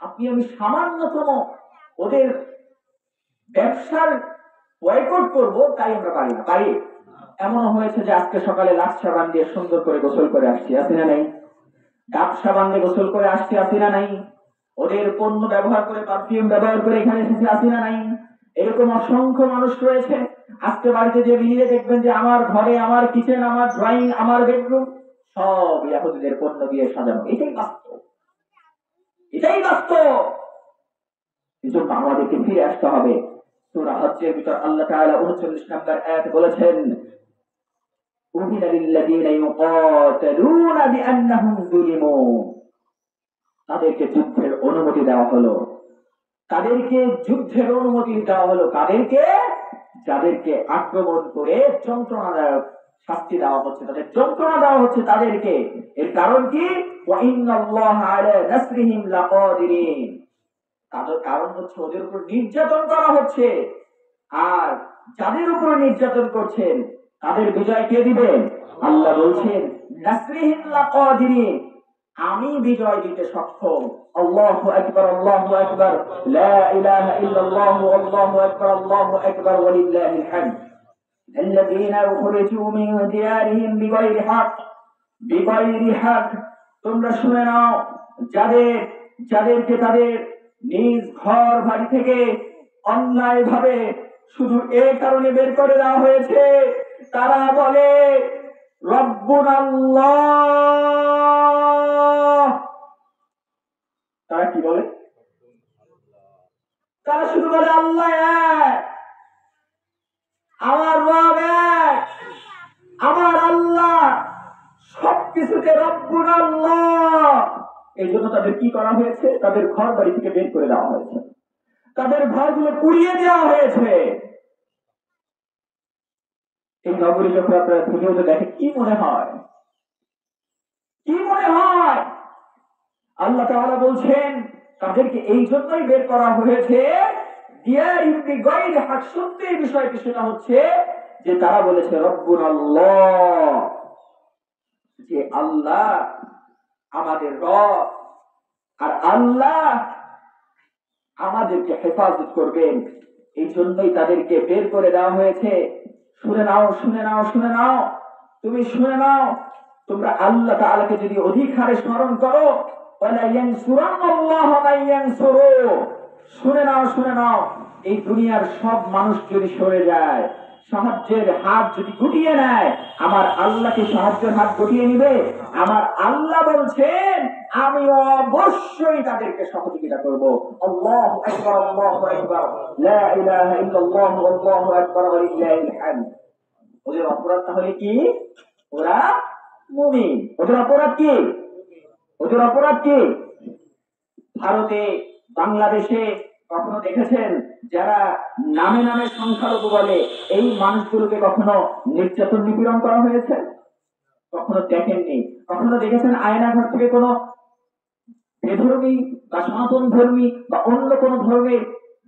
আপনি আমি সামান্যতম ওদের ব্যবসার বয়কট করব, তাই আমরা পারি না। পারি? এমন হয়েছে যে আজকে সকালে লাক্স সাবান দিয়ে সুন্দর করে গোসল করে আসছি, আছে না নাই? ডাব সাবান দিয়ে গোসল করে আসছি, আছে না নাই? ওদের পণ্য ব্যবহার করে, পারফিউম ব্যবহার করে এখানে এসেছি, আছে না নাই? এরকম অসংখ্য মানুষ রয়েছে। আজকে বাড়িতে যে মিলিয়ে দেখবেন যে আমার ঘরে, আমার কিচেন, আমার ড্রয়িং, আমার বেডরুম সব ইয়াহুদীদের পণ্য দিয়ে সাজানো। এটাই বাস্তব, এটাই বাস্তব। এজন্য আমাদেরকে ফিরে আসতে হবে। সূরা হজ্জের ভিতর আল্লাহ তাআলা 39 নম্বর আয়াত বলেছেন, উযিনা লিল্লাযীনা ইউকাতালুনা বিআন্নাহুম যুলিমু। তাদেরকে যুদ্ধের অনুমতি দেওয়া হলো, তাদেরকে যুদ্ধের অনুমতি দেওয়া হলো। কাদেরকে? যাদেরকে আক্রমণ করে যন্ত্রণাদায়ক শাস্তি দেওয়া হচ্ছে, তাদের যন্ত্রণা দেওয়া হচ্ছে তাদেরকে। এর কারণ কি? ওয়া ইন্নাল্লাহা আলা নাসরিহিম লাকাদিরিন। তাদের কারণ হচ্ছে ওদের উপর নির্যাতন করা হচ্ছে, আর যাদের উপর নির্যাতন করছেন তাদের বিজয় কে দিবেন? আল্লাহ বলছেন নাসরিহিম লাকাদিরিন, আমি বিজয় দিতে সক্ষম। আল্লাহু আকবার, আল্লাহু আকবার, লা ইলাহা ইল্লাল্লাহ, আল্লাহু আকবার, আল্লাহু আকবার, ওয়ালিল্লাহিল হামদ। আল্লাযীনা উখরিজু মিন দিয়ারিহিম বিগাইরি হক, বিগাইরি হক। তোমরা শুনে নাও, যাদেরকে তাদের নিজ ঘর বাড়ি থেকে অন্যায় ভাবে শুধু এই কারণে বের করে দেওয়া হয়েছে, তারা বলে রব্বুনাল্লাহ। তারা কি বলে? তারা শুধু বলে আল্লাহ এক, আমার রব এক, আমার আল্লাহ সবকিছুতে রব্বুনাল্লাহ। এই জন্য তাদের কি করা হয়েছে? তাদের ঘর বাড়ি থেকে বের করে দেওয়া হয়েছে, তাদের ঘরগুলো পুড়িয়ে দেওয়া হয়েছে। এই নগরী যখন আপনারা ভিডিওতে দেখে কি মনে হয়? কি মনে হয়? আল্লাহ তাআলা বলছেন তাদেরকে এই জন্যই বের করা হয়েছে, সত্যি বিষয় কিছুটা হচ্ছে যে তারা বলেছে রব্বুনাল্লাহ, যে আল্লাহ আমাদের রব, আর আল্লাহ আমাদেরকে হেফাজত করবেন। এই জন্যই তাদেরকে বের করে দেওয়া হয়েছে। শুনে নাও, শুনে নাও, শুনে নাও, তুমি শুনে নাও, তোমরা আল্লাহ তাআলাকে যদি অধিক হারে স্মরণ করো, ওয়ালা ইয়ানসুরাল্লাহু মান ইয়ানসুরু। শুনে নাও, শুনে নাও, এই দুনিয়ার সব মানুষ যদি সরে যায়, সাহায্যের হাত যদি গুটিয়ে নেয়, আমার আল্লাহকে সাহায্যের হাত গুটিয়ে নিবে? আমার আল্লাহ বলছেন আমি অবশ্যই তাদেরকে সহযোগিতা করব। আল্লাহু আকবার, আল্লাহু আকবার, লা ইলাহা ইল্লাল্লাহ, আল্লাহু আকবার, ওয়ালিল্লাহিল হামদ। ওদের অপরাধ তাহলে কি? ওরা মুমিন। ওদের অপরাধ কি? ওদের অপরাধ কি? ভারতে, বাংলাদেশে কখনো দেখেছেন যারা নামে নামে সংখ্যালঘু বলে এই মানুষগুলোকে কখনো নির্যাতন নিপীড়ন করা হয়েছে? কখনো দেখেননি। কখনো দেখেছেন আয়নাঘর থেকে কোনো বেধর্মী বা সনাতন ধর্মী বা অন্য কোন ধর্মের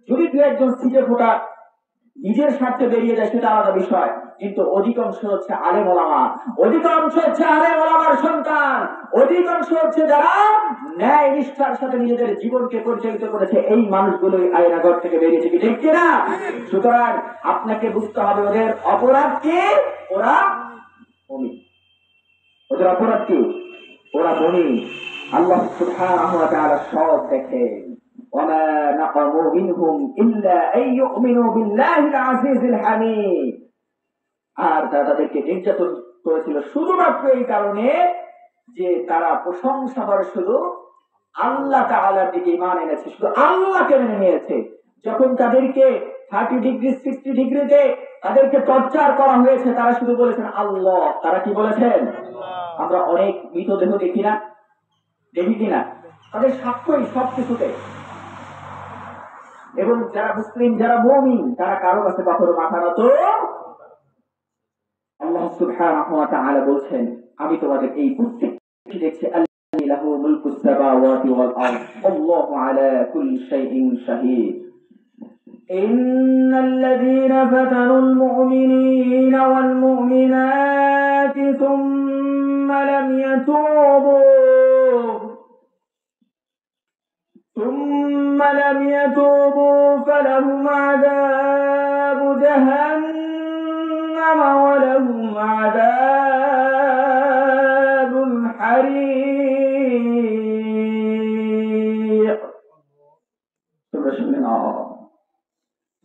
যদি দু একজন সিজে ফোটা নিজের স্বার্থে বেরিয়ে যায় সেটা আলাদা বিষয়, কিন্তু অধিকাংশ হচ্ছে আলেম ওলামা, অধিকাংশ হচ্ছে আলেম ওলামার সন্তান, অধিকাংশ হচ্ছে যারা ন্যায় নিষ্ঠার সাথে নিজেদের জীবনকে পরিচালিত করেছে, এই মানুষগুলোই আয়নাঘর থেকে বেরিয়েছে। কি ঠিক কিনা? সুতরাং আপনাকে বুঝতে হবে ওদের অপরাধ কি? ওরা মুমিন। ওদের অপরাধ কি? ওরা মুমিন। আল্লাহ সুবহানাহু ওয়া তাআলা সব দেখেন। وما نقموا منهم إلا أن يؤمنوا بالله العزيز الحميد। আর তাদেরকে নির্যাতন করেছিল শুধুমাত্র এই কারণে যে তারা প্রশংসা করে শুধু আল্লাহ তাআলার দিকে ঈমান এনেছে, শুধু আল্লাহকে মেনে নিয়েছে। যখন তাদেরকে 30 ডিগ্রি 60 ডিগ্রিতে তাদেরকে টর্চার করা হয়েছে, তারা শুধু বলেছেন আল্লাহ। তারা কি বলেছেন? আমরা অনেক মৃতদেহ দেখি না, দেখি কিনা? তাদের সাক্ষ্যই সবকিছুতে। এবং যারা মুসলিম, যারা মুমিন, তারা কারো কাছে কখনো মাথা নত। আল্লাহ সুবহানাহু ওয়া তাআলা বলছেন আমি তোমাদের এই প্রত্যেকটি দেখছি, আল্লাহু লাহু মুলকুস সামাওয়াতি ওয়াল আরদ, আল্লাহু আলা কুল্লি শাইইন শাহীদ। إن الذين فتنوا المؤمنين والمؤمنات ثم لم يتوبوا فلهم عذاب جهنم ولهم عذاب الحريق. তোমরা শুনে নাও,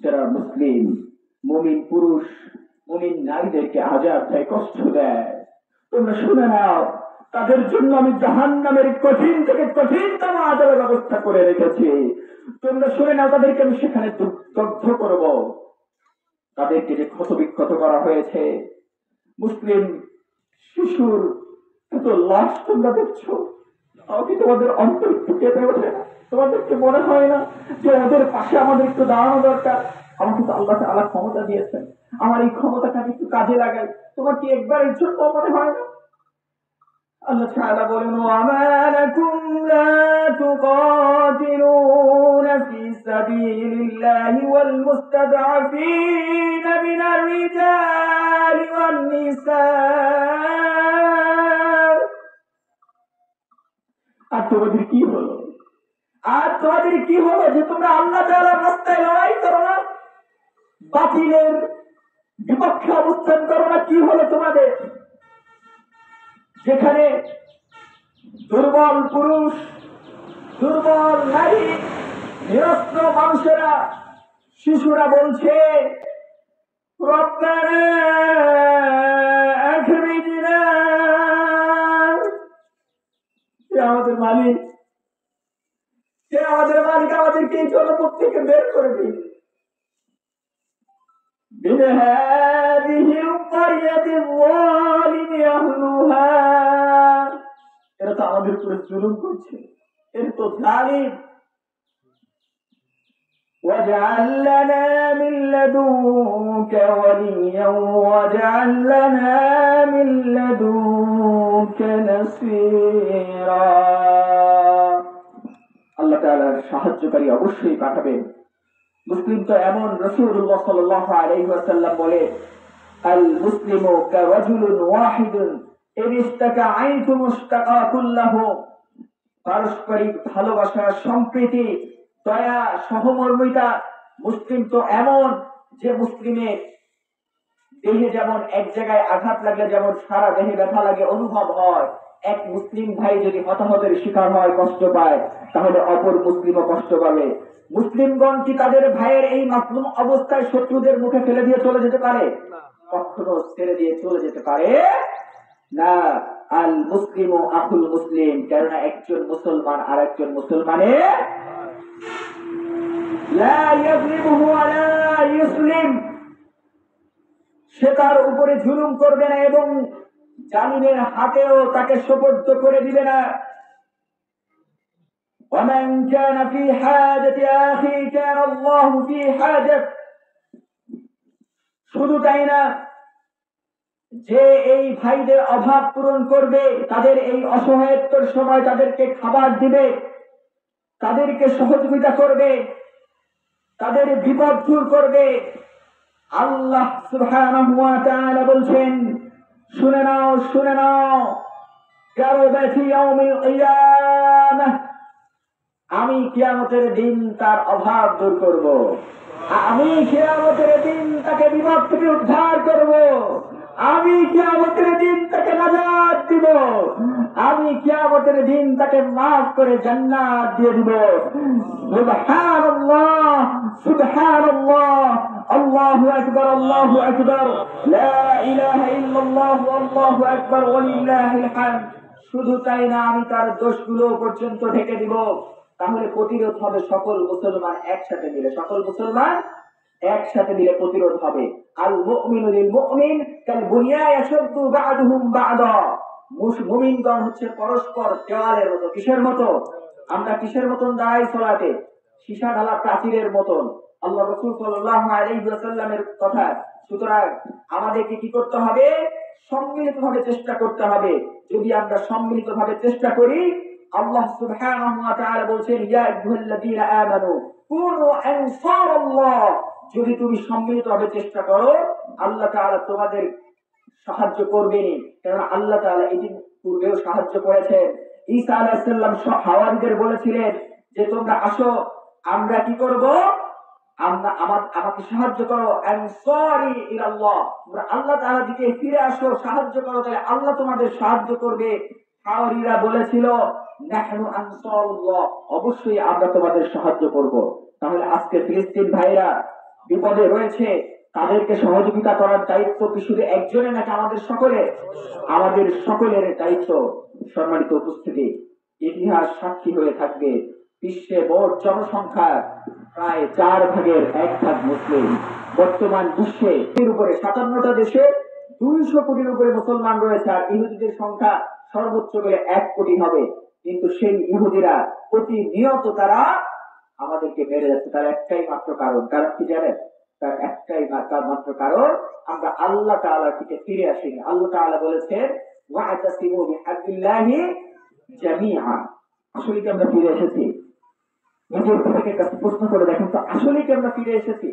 যারা মুসলিম মুমিন পুরুষ মুমিন নারীদেরকে আযাব দেয়, কষ্ট দেয়, তোমরা শুনে নাও, তাদের জন্য আমি জাহান্নামের কঠিন থেকে কঠিনতম আযাবের ব্যবস্থা করে রেখেছি। তোমরা শুনে নাও, তাদেরকে আমি সেখানে দগ্ধ করব। তাদেরকে যে ক্ষতবিক্ষত করা হয়েছে, মুসলিম শিশুর এত লাশ তোমরা দেখছো, আমি তোমাদের অন্তর কেঁপে ওঠে না? তোমাদেরকে মনে হয় না যে ওদের পাশে আমাদের একটু দাঁড়ানো দরকার? আমাকে তো আল্লাহ তাআলা ক্ষমতা দিয়েছেন, আমার এই ক্ষমতাকে আমি একটু কাজে লাগাই। তোমার কি একবারের জন্য মনে হয় না? আল্লাহ তাআলা বলেন, ওয়ামা লাকুম লা তুকাতিলুনা ফি সাবিলিল্লাহি ওয়াল মুস্তাদআফিনা মিনার রিজালি ওয়ান নিসা। আর তোমাদের কি হলো? যে তোমরা আল্লাহ তাআলার রাস্তায় লড়াই করো না, বাতিলের বিপক্ষে অবস্থান করো না? কি হলো তোমাদের? যেখানে দুর্বল পুরুষ, দুর্বল নারী, নিরস্ত্র মানুষেরা, শিশুরা বলছে, রব্বানা আখরিজনা, আমাদের মালিক আমাদেরকে এই জনপদ থেকে বের করে দিন। এরা তো আমাদের উপরে জুলুম করছে, এরা তো জালিম। واجعل لنا من لدنك وليا واجعل لنا من لدنك نصيرا। আল্লাহ তাআলার সাহায্যকারী অবশ্যই পাঠাবেন। মুসলিম তো এমন, রাসূলুল্লাহ সাল্লাল্লাহু আলাইহি ওয়াসাল্লাম বলে, আল মুসলিমু কারাজুলুন ওয়াহিদুন ইস্তাকা আইতু মুস্তাকা কুল্লাহু। পারস্পরিক ভালোবাসা, সম্প্রীতি, দয়া, সহমর্মিতা। মুসলিম তো এমন যে মুসলিমের দেহে যেমন এক জায়গায় আঘাত লাগলে যেমন সারা দেহে ব্যথা লাগে, অনুভব হয়, এক মুসলিম ভাই যদি হতাহতের শিকার হয়, কষ্ট পায়, তাহলে অপর মুসলিমও কষ্ট পাবে। মুসলিমগণ কি তাদের ভাইয়ের এই মাসলুম অবস্থায় শত্রুদের মুখে ফেলে দিয়ে চলে যেতে পারে? কখনো ছেড়ে দিয়ে চলে যেতে পারে না। আল মুসলিম ও আখুল মুসলিম, কেননা একজন মুসলমান আর একজন মুসলমানের লা ইয়াযলিমুহু ওয়ালা ইউসলিম, সে তার উপরে জুলুম করবে না এবং জালিমের হাতেও তাকে সুপর্দ করে দিবে না। ومن كان في حاجة أخيه كان الله في حاجة। শুধু তাই না, যে এই ভাইদের অভাব পূরণ করবে, তাদের এই অসহায়ত্বের সময় তাদেরকে খাবার দিবে, তাদেরকে সহযোগিতা করবে, তাদের বিপদ দূর করবে, আল্লাহ সুবহানাহু ওয়া তাআলা বলছেন, শুনে নাও, শুনে নাও, কারাবাতি ইয়াউমিল কিয়ামাহ, আমি কিয়ামতের দিন তার অভাব দূর করব, আমি কিয়ামতের দিন তাকে বিপদ থেকে উদ্ধার করব, আমি কিয়ামতের দিন তাকে নাজাত দিব, আমি কিয়ামতের দিন তাকে মাফ করে জান্নাত দিয়ে দিব। সুবহানাল্লাহ, সুবহানাল্লাহ, আল্লাহু আকবার, আল্লাহু আকবার, লা ইলাহা ইল্লাল্লাহ, আল্লাহু আকবার, ওয়ালিল্লাহিল হামদ। শুধু তাই না, আমি তার দোষগুলো পর্যন্ত ঢেকে দিব। তাহলে প্রতিরোধ হবে সকল মুসলমান একসাথে মিলে, সকল মুসলমান একসাথে মিলে প্রতিরোধ হবে। আল মুমিনু লিল মুমিন কাল বুনিয়া ইয়াশুদ্দু বা'দুহুম বা'দা। মুমিনগণ হচ্ছে পরস্পর দেওয়ালের মতো। কিসের মতো? আমরা কিসের মতন দাঁড়াই সালাতে? সীসা ঢালা প্রাচীরের মতন। আল্লাহ রাসূল সাল্লাল্লাহু আলাইহি ওয়াসাল্লামের কথা। সুতরাং আমাদেরকে কি করতে হবে? সম্মিলিতভাবে চেষ্টা করতে হবে। যদি আমরা সম্মিলিতভাবে চেষ্টা করি, আল্লাহ সুবহানাহু ওয়া তাআলা বলছেন, ইয়া আইয়ুহাল্লাযীনা আমানু কুনু আনসারাল্লাহ, যদি তুমি সম্মিলিতভাবে চেষ্টা করো আল্লাহ তাআলা তোমাদের সাহায্য করবেন। কারণ আল্লাহ তাআলা এটি পূর্বেও সাহায্য করেছেন। ঈসা আলাইহিস সালাম হাওয়ারীদের বলেছিলেন যে তোমরা আসো, আমরা কি করব, আমাকে সাহায্য করো, আনসারি ইলাল্লাহ, তোমরা আল্লাহ তাআলার দিকে ফিরে আসো, সাহায্য করো, তাহলে আল্লাহ তোমাদের সাহায্য করবে। হাওয়ারীরা বলেছিল নাহনু আনসারুল্লাহ, অবশ্যই আমরা তোমাদের সাহায্য করব। তাহলে আজকে ফিলিস্তিন ভাইরা বিপদে রয়েছে, তাদেরকে সহযোগিতা করার দায়িত্ব কি শুধু একজনের নাকি আমাদের সকলের? আমাদের সকলের দায়িত্ব। সম্মানিত উপস্থিতি, ইতিহাস সাক্ষী হয়ে থাকবে বিশ্বে মোট জনসংখ্যা প্রায় 1/4 মুসলিম। বর্তমান বিশ্বে এর উপরে 57টা দেশে 200 কোটির উপরে মুসলমান রয়েছে, আর ইহুদিদের সংখ্যা সর্বোচ্চ গেলে 1 কোটি হবে। কিন্তু সেই ইহুদিরা প্রতিনিয়ত তারা আমাদেরকে মেরে যাচ্ছে। তার একটাই মাত্র কারণ, কারণ কি জানেন? তার একটাই মাত্র কারণ, আমরা আল্লাহ তাআলার দিকে ফিরে আসিনি। আল্লাহ তাআলা বলেছেন ওয়া'তাসিমু বিহাবলিল্লাহি জামিআ। আসলে কি আমরা ফিরে এসেছি? নিজের বিবেকের কাছে প্রশ্ন করে দেখেন তো, আসলে কি আমরা ফিরে এসেছি?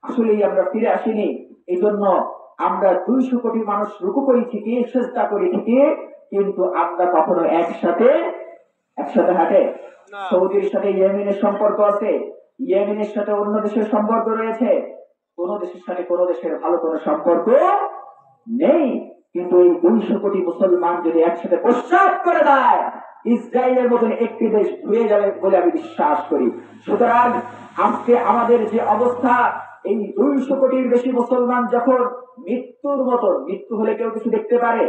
আসলেই আমরা ফিরে আসিনি। এই জন্য আমরা 200 কোটি মানুষ রুকু করি ঠিকই, সেজদা করি ঠিকই, কিন্তু আমরা কখনো একসাথে হাঁটে? সৌদির সাথে ইয়েমেনের সম্পর্ক আছে, ইয়েমেনের সাথে অন্য দেশের সম্পর্ক রয়েছে, কোন দেশের সাথে কোন দেশের ভালো কোনো সম্পর্ক নেই। কিন্তু এই 200 কোটি মুসলমান যদি একসাথে প্রস্তাব করে দেয়, ইসরায়েলের মতন একটি দেশ ধুয়ে যাবে বলে আমি বিশ্বাস করি। সুতরাং আজকে আমাদের যে অবস্থা, এই 200 কোটির বেশি মুসলমান যখন মৃত্যুর মতন, মৃত্যু হলে কেউ কিছু দেখতে পারে?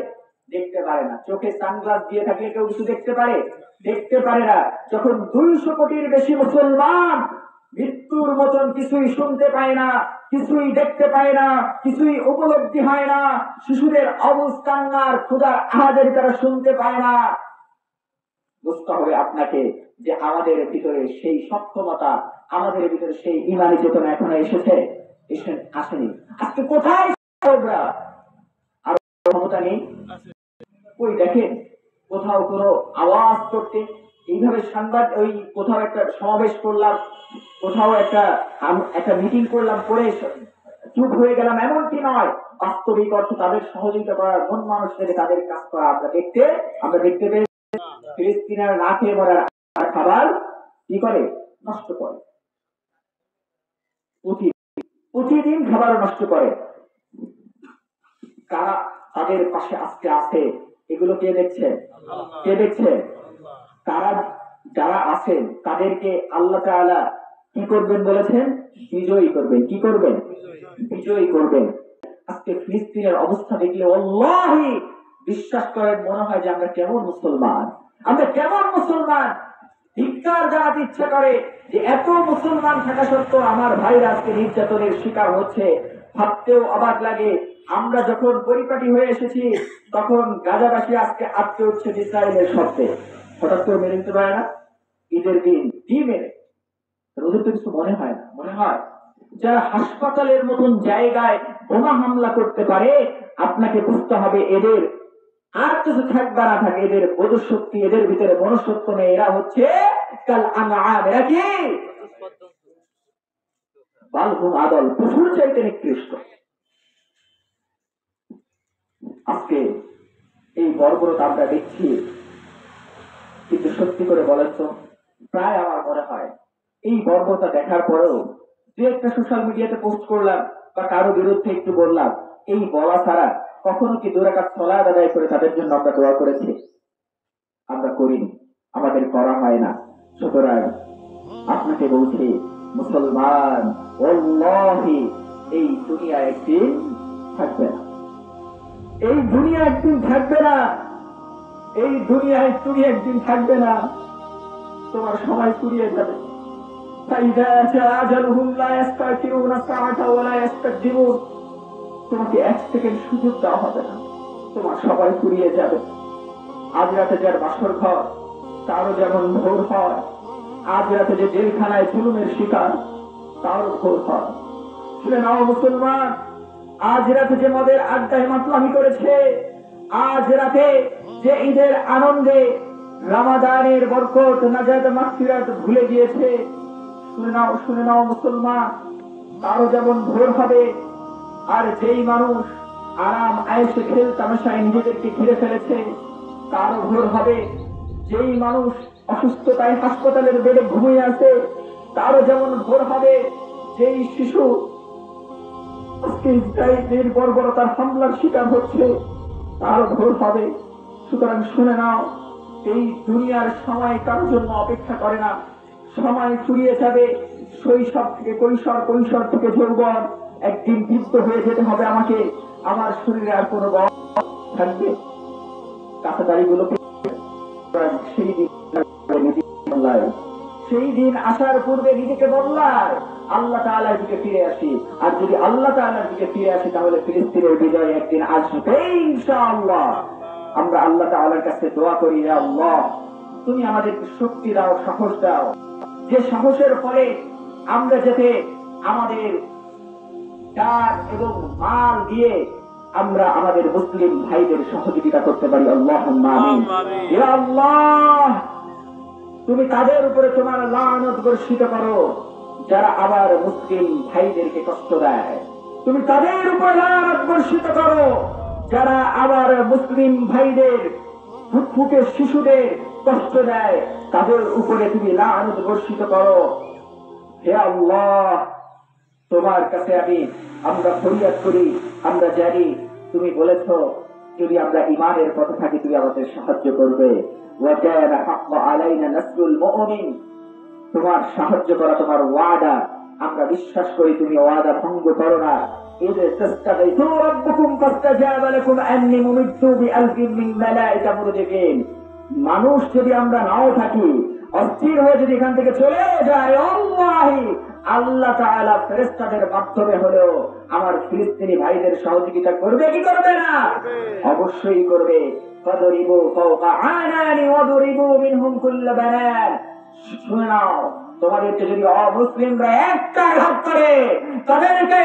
দেখতে পারে না। চোখে সানগ্লাস দিয়ে থাকলে কেউ কিছু দেখতে পারে? দেখতে পারে না। যখন 200 কোটির বেশি মুসলমান মৃত্যুর মতন কিছুই শুনতে পায় না, কিছুই দেখতে পায় না, কিছুই উপলব্ধি হয় না, শিশুদের অবস্থানার ক্ষুধার আহাজারি তারা শুনতে পায় না, বুঝতে হবে আপনাকে যে আমাদের ভিতরে সেই সক্ষমতা, আমাদের ভিতরে সেই ইমানি চেতনা এখনো আসেনি। আজকে কোথায় আর ক্ষমতা নেই? ওই দেখেন কোথাও কোনো আওয়াজ করতে, এইভাবে ওই কোথাও একটা সমাবেশ করলাম, কোথাও একটা মিটিং করলাম, করে চুপ হয়ে গেলাম, এমনটি নয়। বাস্তবিক অর্থে তাদের সহযোগিতা করার, মন মানুষ থেকে তাদের কাজ করা আমরা দেখতে পেয়ে ফিলিস্তিনের না খেয়ে মরার খাবার কি করে? নষ্ট করে। প্রতিদিন খাবার নষ্ট করে। কারা তাদের পাশে আজকে আছে? এগুলো কে দেখছে? তারা যারা আছেন তাদেরকে আল্লাহ তাআলা কি করবেন বলেছেন? বিজয়ী করবেন। কি করবেন? বিজয়ী করবেন। আজকে ফিলিস্তিনের অবস্থা দেখলে আল্লাহি বিশ্বাস করেন, মনে হয় যে আমরা কেমন মুসলমান, ধিক্কার জানাতে ইচ্ছা করে যে এত মুসলমান থাকা সত্ত্বেও আমার ভাইরা আজকে নির্যাতনের শিকার হচ্ছে। ভাবতেও অবাক লাগে, আমরা যখন পরিপাটি হয়ে এসেছি তখন গাজাবাসী আজকে আটকে উঠছে ইসরায়েলের শব্দে। হঠাৎ করে মেরে দিতে পারে না? ঈদের দিন কি মেরে? ওদের তো কিছু মনে হয় না। মনে হয় যারা হাসপাতালের মতন জায়গায় বোমা হামলা করতে পারে, আপনাকে বুঝতে হবে এদের আর কিছু থাকবে না থাকে, এদের বোধশক্তি, এদের ভিতরে মনুষ্যত্ব নেই। এরা হচ্ছে কাল আনআম, এরা কি বালহুম আদল, পশুর চাইতে নিকৃষ্ট। আজকে এই বর্বরতা আমরা দেখছি, কিন্তু সত্যি করে বলেন তো, প্রায় আমার মনে হয় এই বর্বরতা দেখার পরেও দু একটা সোশ্যাল মিডিয়াতে পোস্ট করলাম বা কারো বিরুদ্ধে একটু বললাম, এই বলা ছাড়া কখনো কি 2 রাকাত সালাত আদায় করে তাদের জন্য আমরা দোয়া করেছি? আমরা করিনি, আমাদের করা হয় না। সুতরাং আপনাকে বলছি মুসলমান, ওয়াল্লাহি এই দুনিয়া একদিন থাকবে না, এই দুনিয়া একদিন থাকবে না, এই দুনিয়ায় তুমি একদিন থাকবে না, তোমার সময় ফুরিয়ে যাবে। তোমাকে 1 সেকেন্ড সুযোগ দেওয়া হবে না, তোমার সবাই ফুরিয়ে যাবে। আজ রাতে যার বাসর ঘর তারও যেমন ভোর হয়, আজ রাতে যে জেলখানায় জুলুমের শিকার তারও ভোর হয়। শুনে নাও মুসলমান, আজ রাতে যে মদের আড্ডায় মাতলামি করেছে, আজ রাতে যে ঈদের আনন্দে রামাদানের বরকত, নাজাত, মাগফিরাত ভুলে গিয়েছে, শুনে নাও মুসলমান, তারও যেমন ভোর হবে। আর যেই মানুষ আরাম আয়েশে খেল তামাশায় নিজেদেরকে ঘিরে ফেলেছে, তারও ভোর হবে। যেই মানুষ অসুস্থতায় হাসপাতালের বেডে ঘুমিয়ে আছে, তারও যেমন ভোর হবে। যেই শিশু আজকে ইসরায়েলের বর্বরতার হামলার শিকার হচ্ছে, তারও ভোর হবে। সুতরাং শুনে নাও, এই দুনিয়ার সময় কারোর জন্য অপেক্ষা করে না। সময় ফুরিয়ে যাবে, শৈশব থেকে কৈশোর, কৈশোর থেকে যৌবন, একদিন বৃদ্ধ হয়ে যেতে হবে আমাকে। আমার শরীরে আর কোনো বল থাকবে কাছাদারিগুলোকে সেই দিন সেই দিন আসার পূর্বে নিজেকে বদলায়, আল্লাহ তাআলার দিকে ফিরে আসি। আর যদি আল্লাহ তাআলার দিকে ফিরে আসি, তাহলে ফিলিস্তিনের বিজয় একদিন আসবে ইনশাআল্লাহ। আমরা আল্লাহ তাআলার কাছে দোয়া করি, ইয়া আল্লাহ, তুমি আমাদেরকে শক্তি দাও, সাহস দাও, যে সাহসের ফলে আমরা যাতে আমাদের জান এবং মাল দিয়ে আমরা আমাদের মুসলিম ভাইদের সহযোগিতা করতে পারি। আল্লাহুম্মা আমিন। ইয়া আল্লাহ, তুমি তাদের উপরে তোমার লানত বর্ষিত করো যারা আবার মুসলিম ভাইদেরকে কষ্ট দেয়। তুমি তাদের উপর লানত বর্ষিত করো যারা আবার মুসলিম ভাইদের ফুটফুটে শিশুদের কষ্ট দেয়। তাদের উপরে তুমি লানত বর্ষিত করো। হে আল্লাহ, তোমার কাছে আমরা ফরিয়াদ করি। আমরা জানি তুমি বলেছ, যদি আমরা ঈমানের পথে থাকি তুমি আমাদের সাহায্য করবে। ওয়া কানা হাক্কান আলাইনা নাসরুল মুমিন, তোমার সাহায্য করা তোমার ওয়াদা। আমরা বিশ্বাস করি তুমি ওয়াদা ভঙ্গ করো না। ইযা তাস্তাগীথু রাব্বুকুম ফাস্তাজাবা লাকুম আন্নী মুমিদ্দু বিআলফিন মিন মালাইকা মুরদিফিন। মানুষ যদি আমরা নাও থাকি, অস্থির হয়ে যদি এখান থেকে চলে যায়, আল্লাহি আল্লাহ তাআলা ফেরেশতাদের মাধ্যমে হলেও আমার ফিলিস্তিনি ভাইদের সহযোগিতা করবে কি করবে না? অবশ্যই করবে। ফাদরিবু ফাওকা আনানি ওয়াদরিবু মিনহুম কুল্লা বানান। শুনে নাও, তোমাদেরকে যদি অমুসলিমরা একটা আঘাত করে, তাদেরকে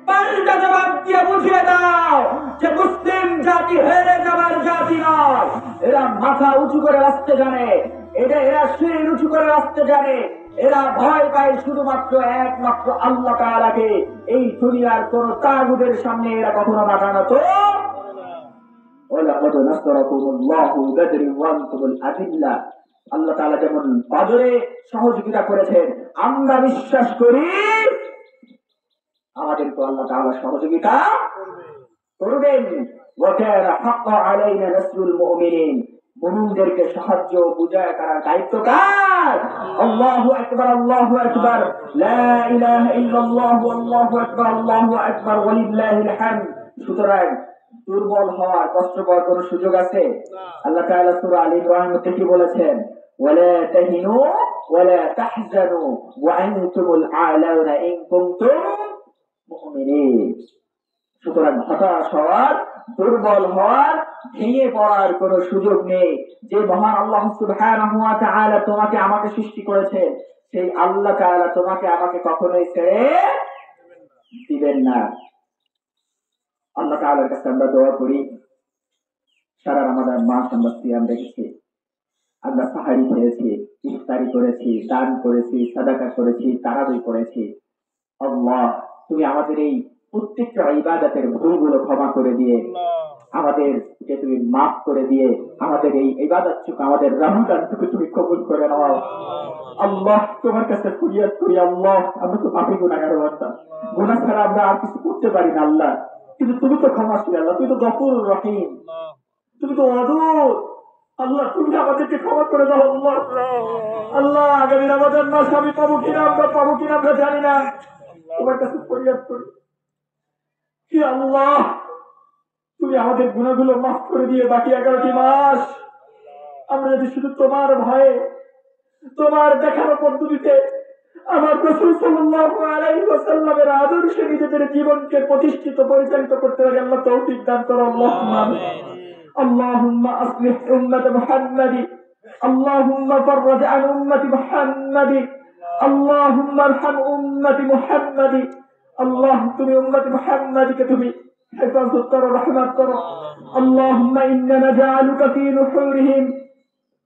পাল্টা জবাব দিয়ে বুঝিয়ে দাও যে মুসলিম জাতি হেরে যাবার জাতি নয়। এরা মাথা উঁচু করে আসতে জানে, এরা শরীর উঁচু করে আসতে জানে। এরা ভয় পায় শুধুমাত্র একমাত্র আল্লাহ তাআলাকে। এই দুনিয়ার কোন তাগুদের সামনে এরা কখনো মাথা নত ওয়ালাকাদ নাসরাকুমুল্লাহু বিবদরি ওয়া আনতুমুল আযিল্লা। আল্লাহ তাআলা যেমন বদরে সহযোগিতা করেছেন, আমরা বিশ্বাস করি আমাদেরকে আল্লাহ তাআলা সহযোগিতা করবেন। ওয়া কানা হাক্কান আলাইনা নাসরুল মুমিনিন, মুমিনদেরকে সাহায্য বুঝায় করার দায়িত্ব কার? আল্লাহু আকবার, আল্লাহু আকবার, লা ইলাহা ইল্লাল্লাহু, আল্লাহু আকবার, আল্লাহু আকবার, ওয়ালিল্লাহিল হামদ। সুতরাং দুর্বল হওয়ার, কষ্ট পাওয়ার কোন সুযোগ আছে? আল্লাহ তাআলা সূরা আল ইমরানের মধ্যে কি বলেছেন? ওয়ালা তাহিনু ওয়ালা তাহজানু ওয়া আনতুমুল আ'লাউনা ইন কুনতুম মুমিনিন। সুতরাং হতাশ হওয়ার, দুর্বল হওয়ার, ভেঙে পড়ার কোন সুযোগ নেই। যে মহান আল্লাহ সুবহানাহু ওয়া তাআলা তোমাকে আমাকে সৃষ্টি করেছে, সেই আল্লাহ তাআলা তোমাকে আমাকে কখনোই ছেড়ে দিবেন না। আল্লাহ তাআলার কাছে আমরা দোয়া করি, সারা রমাদান মাস আমরা সিয়াম রেখেছি, আমরা সাহারি খেয়েছি, ইফতারি করেছি, দান করেছি, সাদাকা করেছি, তারাবি করেছি। আল্লাহ, তুমি আমাদের এই প্রত্যেকটা ইবাদতের ভুলগুলো ক্ষমা করে দিয়ে, আমাদেরকে তুমি মাফ করে দিয়ে, আমাদের এই ইবাদতটুকু, আমাদের রমজানটুকু তুমি কবুল করে নাও। আল্লাহ, তোমার কাছে ফরিয়াদ করি, আল্লাহ, আমরা তো পাপী গুনাহগার বান্দা, গুনাহ ছাড়া আমরা আর কিছু করতে পারি না আল্লাহ। কিন্তু তুমি তো ক্ষমাশীল আল্লাহ, তুমি তো গফুর রহিম, তুমি তো ওয়াদুদ। আল্লাহ, তুমি আমাদেরকে ক্ষমা করে দাও আল্লাহ। আল্লাহ, আগামী রমাদান মাস আমি পাবো কিনা, আমরা পাবো কিনা আমরা জানি না, তোমার কাছে ফরিয়াদ করি। হে আল্লাহ, তুমি আমাদের গুনাহগুলো মাফ করে দিয়ে বাকি 11টি মাস আমরা যদি শুধু তোমার ভয়ে, তোমার দেখানো পদ্ধতিতে, আমার রাসূল সাল্লাল্লাহু আলাইহি ওয়াসাল্লামের আদর্শে নিজেদের জীবনকে প্রতিষ্ঠিত, পরিচালিত করতে পারি, আল্লাহ তৌফিক দান করো। আল্লাহুম্মা আমিন। আল্লাহুম্মা আসলিহ উম্মাত মুহাম্মাদি, আল্লাহুম্মা ফাররাজ আন উম্মতি মুহাম্মাদি, আল্লাহুম্মা আরহাম উম্মতি মুহাম্মাদি। আল্লাহ, তুমি উম্মতি মুহাম্মাদিকে তুমি হেফাজত করো, রহমত করো। আল্লাহুম্মা ইন্না নাজআলুকা ফি নুহুরিহিম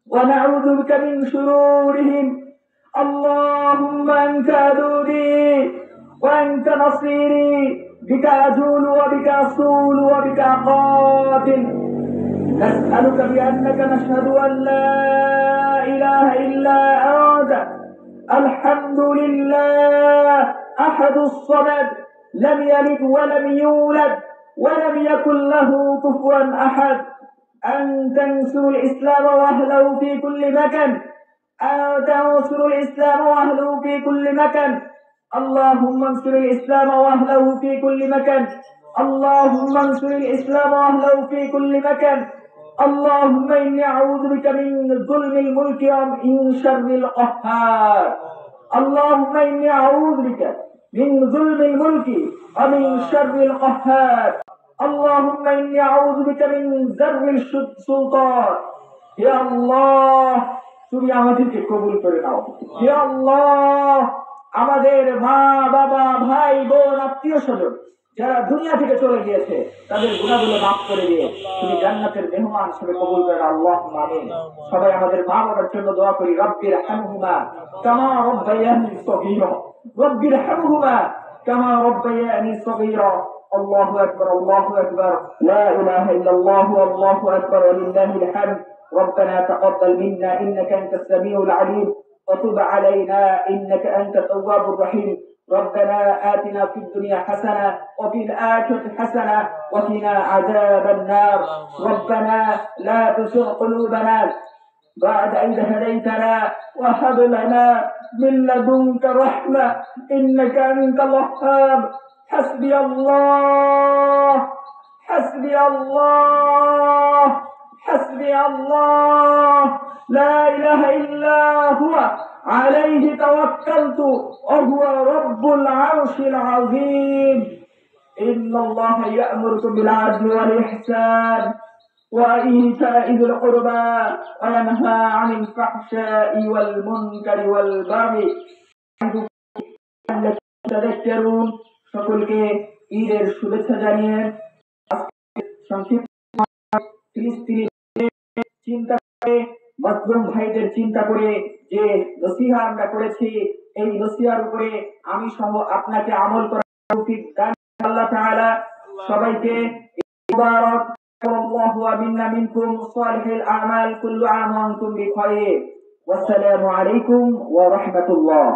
ওয়া নাউযু বিকা মিন শুরুরিহিম। اللهم أنت عدودي وأنت نصيري، بك أجول وبك أصول وبك أقاتل. نسألك بأنك نشهد أن لا إله إلا أنت الحمد لله أحد الصمد، لم يلد ولم يولد ولم يكن له كفوا أحد، أن تنصر الإسلام وأهله في كل مكان، أن تنصر الإسلام وأهله في كل مكان. اللهم انصر الإسلام وأهله في كل مكان، اللهم انصر الإسلام وأهله في كل مكان. اللهم إني أعوذ بك من ظلم الملك ومن شر القهار. اللهم إني أعوذ بك من ظلم الملك ومن شر القهار. اللهم إني أعوذ بك من زر السلطان. হে আল্লাহ, তুমি আমাদেরকে কবুল করে নাও। হে আল্লাহ, আমাদের মা বাবা ভাই বোন আত্মীয় স্বজন যারা দুনিয়া থেকে চলে গিয়েছে তাদের গুনাহগুলো মাফ করে দিয়ে তুমি জান্নাতের মেহমান হিসেবে কবুল করে নাও। আল্লাহুম্মা আমিন। সবাই আমাদের মা বাবার জন্য দোয়া করি। রব্বির হামহুমা কামা রব্বায়ানি সগীরা, রব্বির হামহুমা কামা রব্বায়ানি সগীরা। আল্লাহু আকবার, আল্লাহু আকবার, লা ইলাহা ইল্লাল্লাহু, আল্লাহু আকবার, ওয়ালিল্লাহিল হামদ। ربنا تقبل منا إنك أنت السميع العليم وتب علينا إنك أنت التواب الرحيم. ربنا آتنا في الدنيا حسنة وفي الآخرة حسنة وقنا عذاب النار. ربنا لا تزغ قلوبنا بعد إذ هديتنا وهب لنا من لدنك رحمة إنك أنت الوهاب. حسبي الله، حسبي الله، حسبي الله، لا إله إلا هو عليه توكلت وهو رب العرش العظيم. إن الله يأمركم بالعدل والإحسان وإيتاء ذي القربى وينهى عن الفحشاء والمنكر والبغي تذكرون. সকলকে ঈদের শুভেচ্ছা জানিয়ে সংক্ষিপ্ত চিন্তা করে মজলুম ভাইদের চিন্তা করে যে নসিহা আমরা করেছি, এই নসিহার উপরে আমি সহ আপনাকে আমল করার তৌফিক দান আল্লাহ তাআলা সবাইকে মুবারক। আল্লাহু আমিনা মিনকুম সালিহুল আমাল কুল্লু আম ওয়া আনতুম বিখাইর। ওয়াসসালামু আলাইকুম ওয়া রাহমাতুল্লাহ।